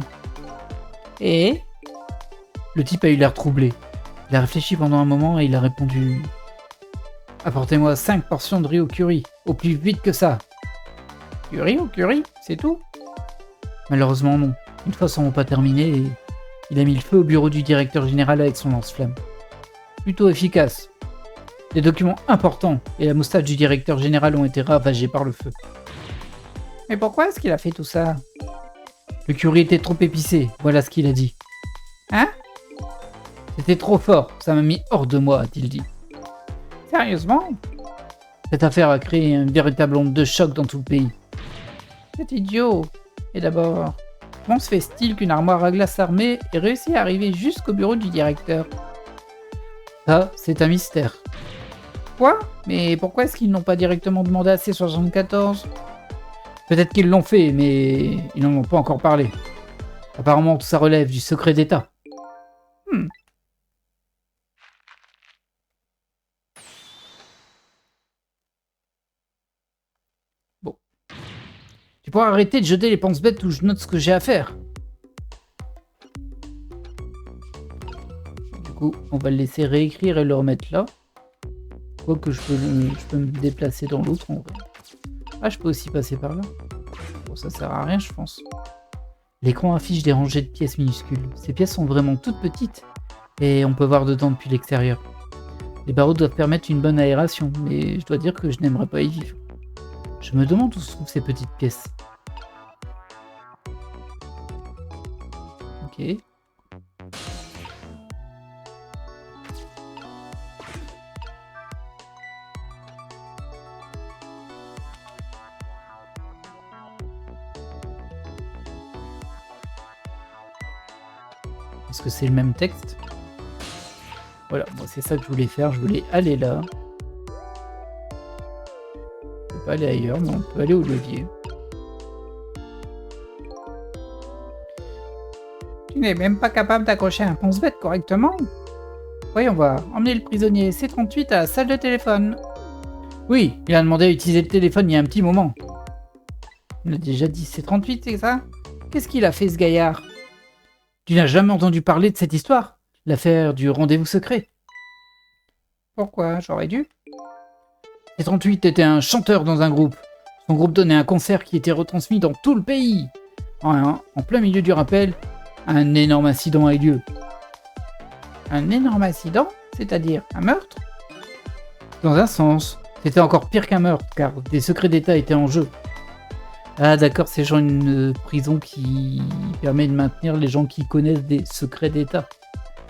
Et le type a eu l'air troublé. Il a réfléchi pendant un moment et il a répondu: apportez-moi 5 portions de riz au curry, au plus vite que ça. Du riz au curry, c'est tout? Malheureusement non. Une fois son repas terminé, il a mis le feu au bureau du directeur général avec son lance-flamme. Plutôt efficace. Des documents importants et la moustache du directeur général ont été ravagés par le feu. Mais pourquoi est-ce qu'il a fait tout ça? Le curry était trop épicé, voilà ce qu'il a dit. Hein? C'était trop fort, ça m'a mis hors de moi, a-t-il dit. Sérieusement? Cette affaire a créé une véritable onde de choc dans tout le pays. C'est idiot. Et d'abord, comment se fait-il qu'une armoire à glace armée ait réussi à arriver jusqu'au bureau du directeur? Ça, c'est un mystère. Quoi? Mais pourquoi est-ce qu'ils n'ont pas directement demandé à C74? Peut-être qu'ils l'ont fait, mais ils n'en ont pas encore parlé. Apparemment, tout ça relève du secret d'État. Bon. Tu pourras arrêter de jeter les penses-bêtes où je note ce que j'ai à faire. Du coup, on va le laisser réécrire et le remettre là. Quoique je peux me déplacer dans l'autre en vrai. Ah, je peux aussi passer par là. Bon, ça sert à rien, je pense. L'écran affiche des rangées de pièces minuscules. Ces pièces sont vraiment toutes petites et on peut voir dedans depuis l'extérieur. Les barreaux doivent permettre une bonne aération, mais je dois dire que je n'aimerais pas y vivre. Je me demande où se trouvent ces petites pièces. Ok. Est-ce que c'est le même texte? Voilà, moi c'est ça que je voulais faire, je voulais aller là. On peut pas aller ailleurs, mais on peut aller au levier. Tu n'es même pas capable d'accrocher un pense-bête correctement? Voyons voir, emmener le prisonnier C38 à la salle de téléphone. Oui, il a demandé à utiliser le téléphone il y a un petit moment. On a déjà dit C38, c'est ça? Qu'est-ce qu'il a fait ce gaillard? Tu n'as jamais entendu parler de cette histoire? L'affaire du rendez-vous secret? Pourquoi? J'aurais dû. C38 était un chanteur dans un groupe. Son groupe donnait un concert qui était retransmis dans tout le pays. En plein milieu du rappel, un énorme incident a eu lieu. Un énorme incident? C'est-à-dire un meurtre? Dans un sens, c'était encore pire qu'un meurtre, car des secrets d'État étaient en jeu. Ah d'accord, c'est genre une prison qui permet de maintenir les gens qui connaissent des secrets d'État.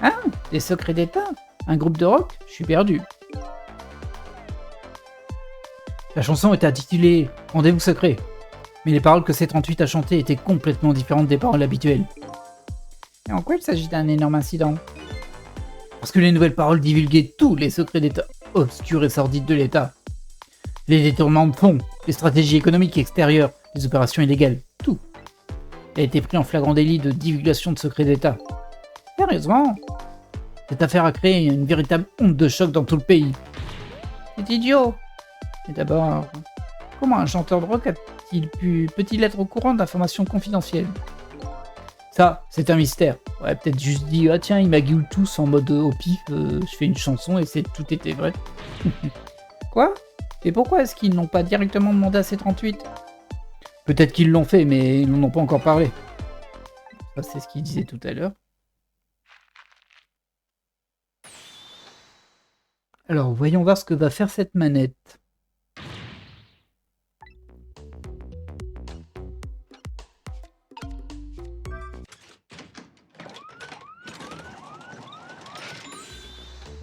Ah, des secrets d'État? Un groupe de rock? Je suis perdu. La chanson était intitulée Rendez-vous secret, mais les paroles que C38 a chantées étaient complètement différentes des paroles habituelles. Et en quoi il s'agit d'un énorme incident? Parce que les nouvelles paroles divulguaient tous les secrets d'État obscurs et sordides de l'État. Les détournements de fonds, les stratégies économiques extérieures, les opérations illégales, tout a été pris en flagrant délit de divulgation de secrets d'État. Sérieusement? Cette affaire a créé une véritable onde de choc dans tout le pays. C'est idiot. Et d'abord, comment un chanteur de rock peut-il être au courant d'informations confidentielles? Ça, c'est un mystère. Ouais, peut-être juste dit, ah tiens, ils m'aguillent tous en mode au pif, je fais une chanson et tout était vrai. Quoi? Et pourquoi est-ce qu'ils n'ont pas directement demandé à C38? Peut-être qu'ils l'ont fait, mais ils n'en ont pas encore parlé. Ça, c'est ce qu'il disait tout à l'heure. Alors, voyons voir ce que va faire cette manette.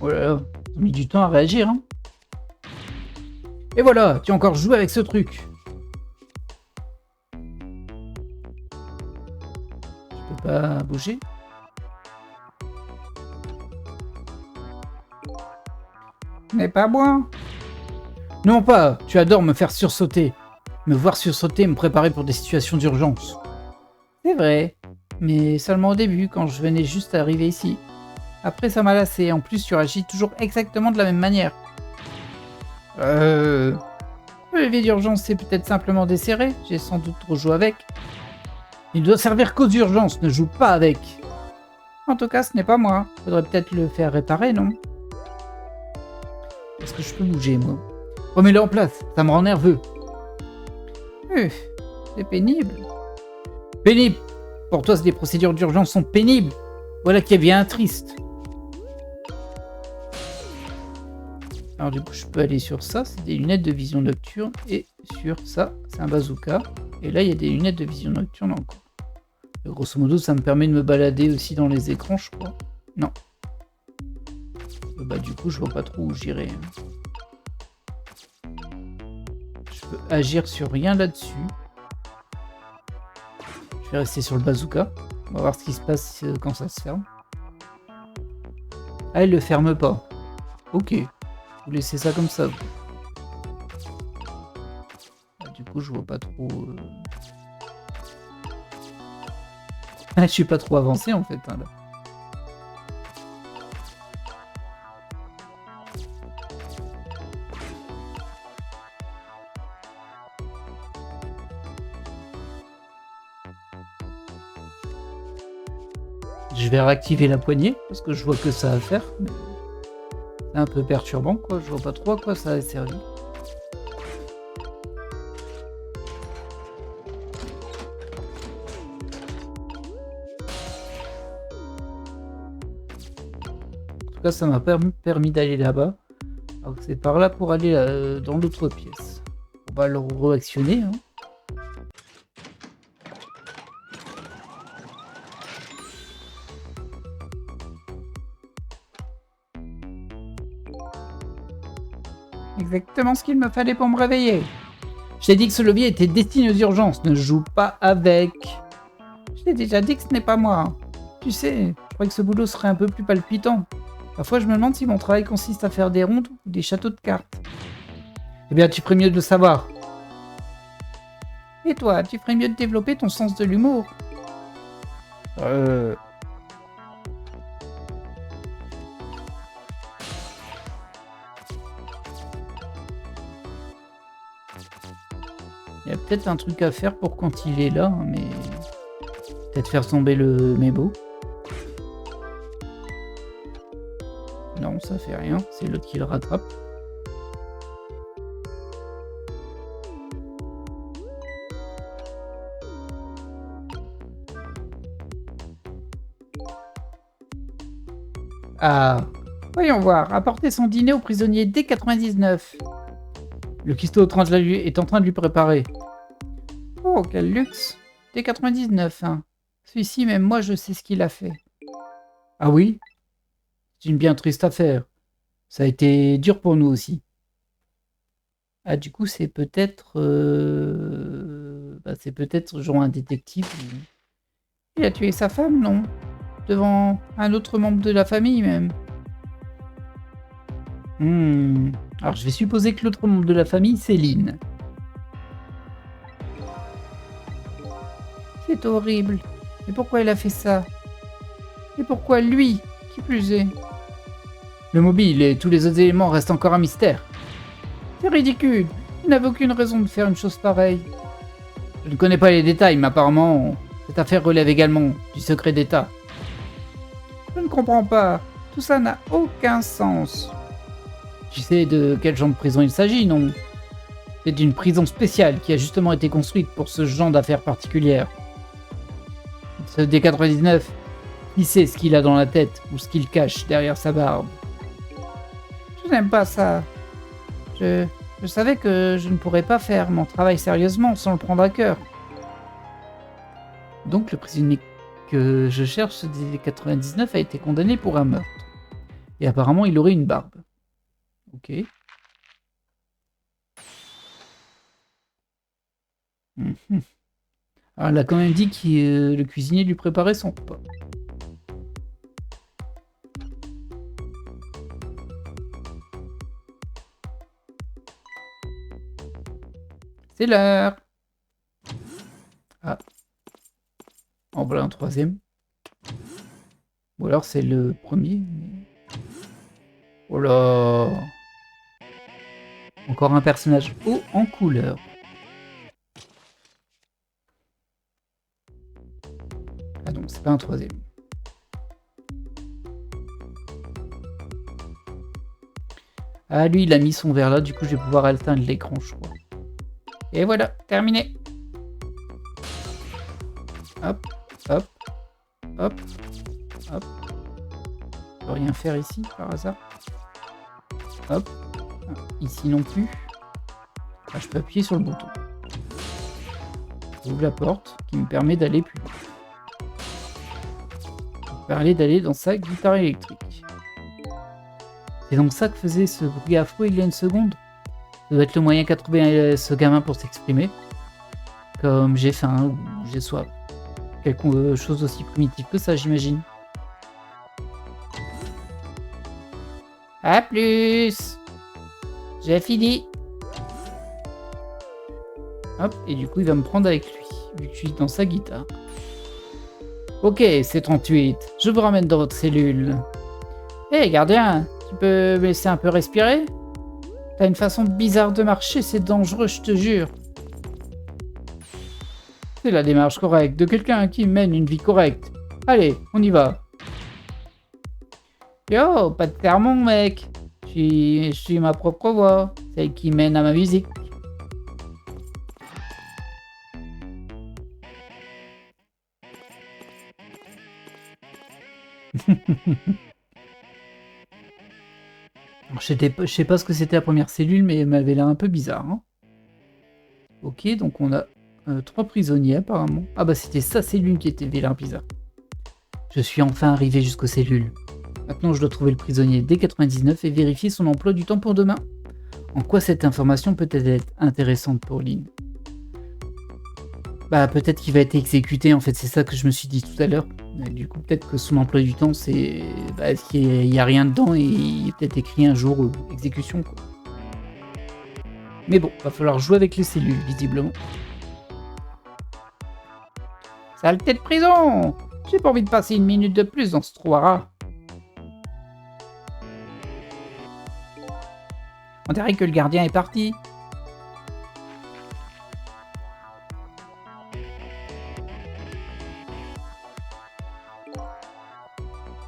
Oh là là, ils ont mis du temps à réagir, hein. Et voilà, tu as encore joué avec ce truc. Je peux pas bouger. Mais pas moi. Non pas, tu adores me faire sursauter. Me voir sursauter et me préparer pour des situations d'urgence. C'est vrai, mais seulement au début, quand je venais juste d'arriver ici. Après, ça m'a lassé. En plus, tu réagis toujours exactement de la même manière. Le levier d'urgence, c'est peut-être simplement desserré. J'ai sans doute trop joué avec. Il doit servir qu'aux urgences, ne joue pas avec. En tout cas, ce n'est pas moi. Faudrait peut-être le faire réparer, non? Est-ce que je peux bouger, moi? Remets-le en place, ça me rend nerveux. C'est pénible. Pénible! Pour toi, les procédures d'urgence sont pénibles. Voilà qui est bien triste. Alors du coup, je peux aller sur ça, c'est des lunettes de vision nocturne. Et sur ça, c'est un bazooka. Et là, il y a des lunettes de vision nocturne encore. Et grosso modo, ça me permet de me balader aussi dans les écrans, je crois. Non. Bah du coup, je vois pas trop où j'irai. Je peux agir sur rien là-dessus. Je vais rester sur le bazooka. On va voir ce qui se passe quand ça se ferme. Ah, il le ferme pas. Ok. Vous laissez ça comme ça. Ah, du coup, je vois pas trop... Ah, je suis pas trop avancé en fait. Hein, là. Je vais réactiver la poignée parce que je vois que ça à faire. Mais... c'est un peu perturbant quoi. Je vois pas trop à quoi ça a servi. En tout cas, ça m'a permis d'aller là-bas. Alors c'est par là pour aller dans l'autre pièce. On va le réactionner. Hein. Exactement ce qu'il me fallait pour me réveiller. Je t'ai dit que ce levier était destiné aux urgences. Ne joue pas avec. Je t'ai déjà dit que ce n'est pas moi. Tu sais, je crois que ce boulot serait un peu plus palpitant. Parfois, je me demande si mon travail consiste à faire des rondes ou des châteaux de cartes. Eh bien, tu ferais mieux de le savoir. Et toi, tu ferais mieux de développer ton sens de l'humour. Il y a peut-être un truc à faire pour quand il est là, mais... peut-être faire tomber le mébo. Non, ça fait rien, c'est l'autre qui le rattrape. Ah, voyons voir, apporter son dîner au prisonnier D99. Le cuistot est en train de lui préparer. Oh, quel luxe! D99, hein. Celui-ci, même moi, je sais ce qu'il a fait. Ah oui? C'est une bien triste affaire. Ça a été dur pour nous aussi. Ah, du coup, c'est peut-être... c'est peut-être genre un détective. Il a tué sa femme, non? Devant un autre membre de la famille, même. Alors, je vais supposer que l'autre membre de la famille, c'est Lynn. C'est horrible. Mais pourquoi elle a fait ça? Et pourquoi lui, qui plus est? Le mobile et tous les autres éléments restent encore un mystère. C'est ridicule. Il n'avait aucune raison de faire une chose pareille. Je ne connais pas les détails, mais apparemment, cette affaire relève également du secret d'État. Je ne comprends pas. Tout ça n'a aucun sens. Tu sais de quel genre de prison il s'agit, non? C'est une prison spéciale qui a justement été construite pour ce genre d'affaires particulières. Ce D99, qui sait ce qu'il a dans la tête ou ce qu'il cache derrière sa barbe? Je n'aime pas ça. Je savais que je ne pourrais pas faire mon travail sérieusement sans le prendre à cœur. Donc le prisonnier que je cherche, ce D99, a été condamné pour un meurtre. Et apparemment, il aurait une barbe. Ok. Mhm. Alors, elle a quand même dit que le cuisinier lui préparait son repas. C'est l'heure. Ah. En voilà un troisième. Ou alors c'est le premier. Oh là. Encore un personnage haut en couleur. Ah non, c'est pas un troisième. Ah lui, il a mis son verre là, du coup je vais pouvoir atteindre l'écran, je crois. Et voilà, terminé. Hop, hop, hop, hop. Je peux rien faire ici, par hasard. Hop. Ici non plus. Ah, je peux appuyer sur le bouton. J'ouvre la porte qui me permet d'aller plus loin. Ça permet d'aller dans sa guitare électrique. C'est donc ça que faisait ce bruit affreux il y a une seconde. Ça doit être le moyen qu'a trouvé ce gamin pour s'exprimer. Comme j'ai faim ou j'ai soif. Quelque chose aussi primitif que ça, j'imagine. À plus! J'ai fini! Hop, et du coup, il va me prendre avec lui, vu que je suis dans sa guitare. Ok, c'est 38. Je vous ramène dans votre cellule. Hé, gardien, tu peux me laisser un peu respirer? T'as une façon bizarre de marcher, c'est dangereux, je te jure. C'est la démarche correcte de quelqu'un qui mène une vie correcte. Allez, on y va. Yo, pas de sermon, mec. Je suis ma propre voix, celle qui mène à ma musique. Je sais pas ce que c'était la première cellule, mais elle m'avait l'air un peu bizarre. Hein. Ok, donc on a 3 prisonniers apparemment. Ah bah c'était sa cellule qui était l'air bizarre. Je suis enfin arrivé jusqu'aux cellules. Maintenant je dois trouver le prisonnier D99 et vérifier son emploi du temps pour demain. En quoi cette information peut-elle être intéressante pour Lynn? Bah peut-être qu'il va être exécuté, en fait c'est ça que je me suis dit tout à l'heure. Du coup peut-être que son emploi du temps c'est... Bah, qu'il n'y a rien dedans et il est peut-être écrit un jour exécution quoi. Mais bon, va falloir jouer avec les cellules visiblement. Saleté de prison! J'ai pas envie de passer une minute de plus dans ce trou à rats. On dirait que le gardien est parti.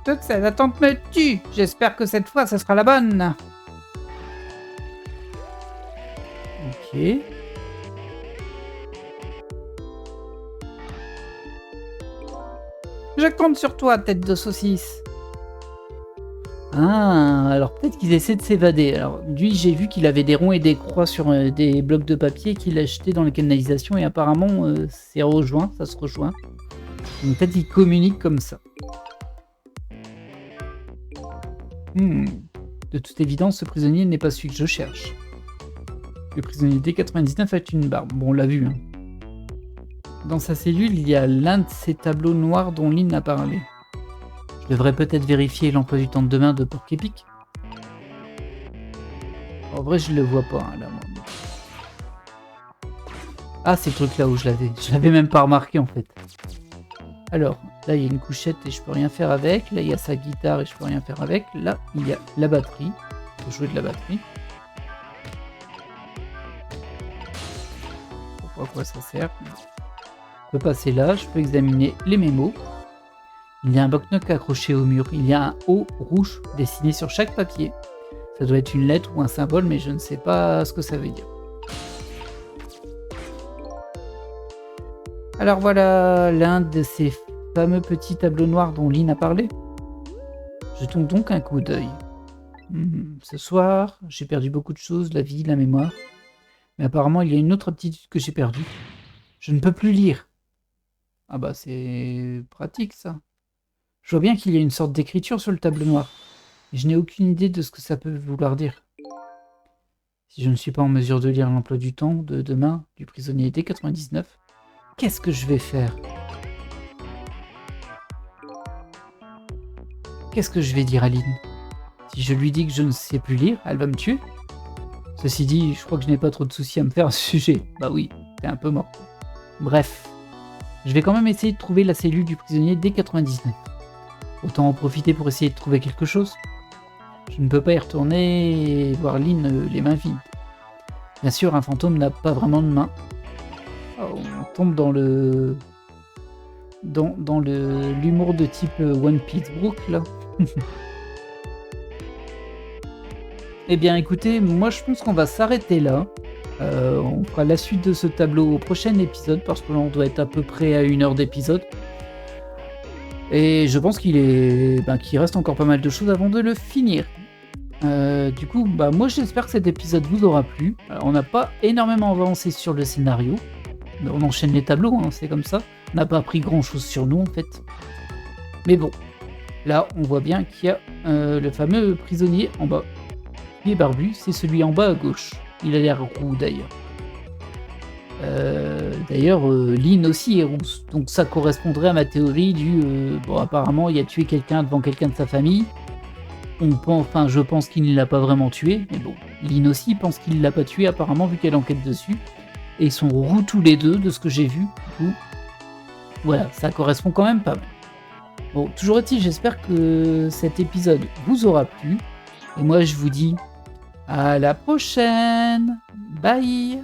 Toute cette attente me tue. J'espère que cette fois, ce sera la bonne. Ok. Je compte sur toi, tête de saucisse. Ah, alors peut-être qu'ils essaient de s'évader. Alors lui, j'ai vu qu'il avait des ronds et des croix sur des blocs de papier qu'il achetait dans les canalisations et apparemment c'est rejoint, ça se rejoint. Donc peut-être qu'ils communiquent comme ça. De toute évidence, ce prisonnier n'est pas celui que je cherche. Le prisonnier D99 a une barbe. Bon, on l'a vu. Hein. Dans sa cellule, il y a l'un de ces tableaux noirs dont Lynn a parlé. Je devrais peut-être vérifier l'emploi du temps de demain de Porc-Épic. En vrai, je le vois pas, hein, là. Moi. Ah, c'est le truc là où je l'avais. Je l'avais même pas remarqué, en fait. Alors, là, il y a une couchette et je peux rien faire avec. Là, il y a sa guitare et je peux rien faire avec. Là, il y a la batterie. Il faut jouer de la batterie. Pourquoi à quoi ça sert? Je peux passer là, je peux examiner les mémos. Il y a un bloc-notes accroché au mur. Il y a un O rouge dessiné sur chaque papier. Ça doit être une lettre ou un symbole, mais je ne sais pas ce que ça veut dire. Alors voilà l'un de ces fameux petits tableaux noirs dont Lynn a parlé. Jetons donc un coup d'œil. Ce soir, j'ai perdu beaucoup de choses, la vie, la mémoire. Mais apparemment, il y a une autre aptitude que j'ai perdue. Je ne peux plus lire. Ah bah c'est pratique ça. Je vois bien qu'il y a une sorte d'écriture sur le tableau noir. Et je n'ai aucune idée de ce que ça peut vouloir dire. Si je ne suis pas en mesure de lire l'emploi du temps de demain du prisonnier D99, qu'est-ce que je vais faire? Qu'est-ce que je vais dire à Lynn? Si je lui dis que je ne sais plus lire, elle va me tuer? Ceci dit, je crois que je n'ai pas trop de soucis à me faire à ce sujet. Bah oui, t'es un peu mort. Bref, je vais quand même essayer de trouver la cellule du prisonnier D99. Autant en profiter pour essayer de trouver quelque chose. Je ne peux pas y retourner et voir Lynn les mains vides. Bien sûr, un fantôme n'a pas vraiment de main. Oh, on tombe dans le... dans l'humour de type One Piece Brook, là. Eh bien, écoutez, moi je pense qu'on va s'arrêter là. On fera la suite de ce tableau au prochain épisode, parce que là on doit être à peu près à 1 heure d'épisode. Et je pense qu'il reste encore pas mal de choses avant de le finir. Du coup, moi j'espère que cet épisode vous aura plu. Alors, on n'a pas énormément avancé sur le scénario. On enchaîne les tableaux, hein, c'est comme ça. On n'a pas appris grand chose sur nous en fait. Mais bon, là on voit bien qu'il y a le fameux prisonnier en bas. Lui est barbu, c'est celui en bas à gauche. Il a l'air roux d'ailleurs. Lynn aussi est rousse. Donc ça correspondrait à ma théorie du... apparemment il a tué quelqu'un devant quelqu'un de sa famille. Je pense qu'il ne l'a pas vraiment tué. Mais bon, Lynn aussi pense qu'il ne l'a pas tué apparemment vu qu'elle enquête dessus. Et ils sont roux tous les deux de ce que j'ai vu. Du coup, voilà, ça correspond quand même pas mal. Bon, toujours est-il, j'espère que cet épisode vous aura plu. Et moi je vous dis à la prochaine. Bye.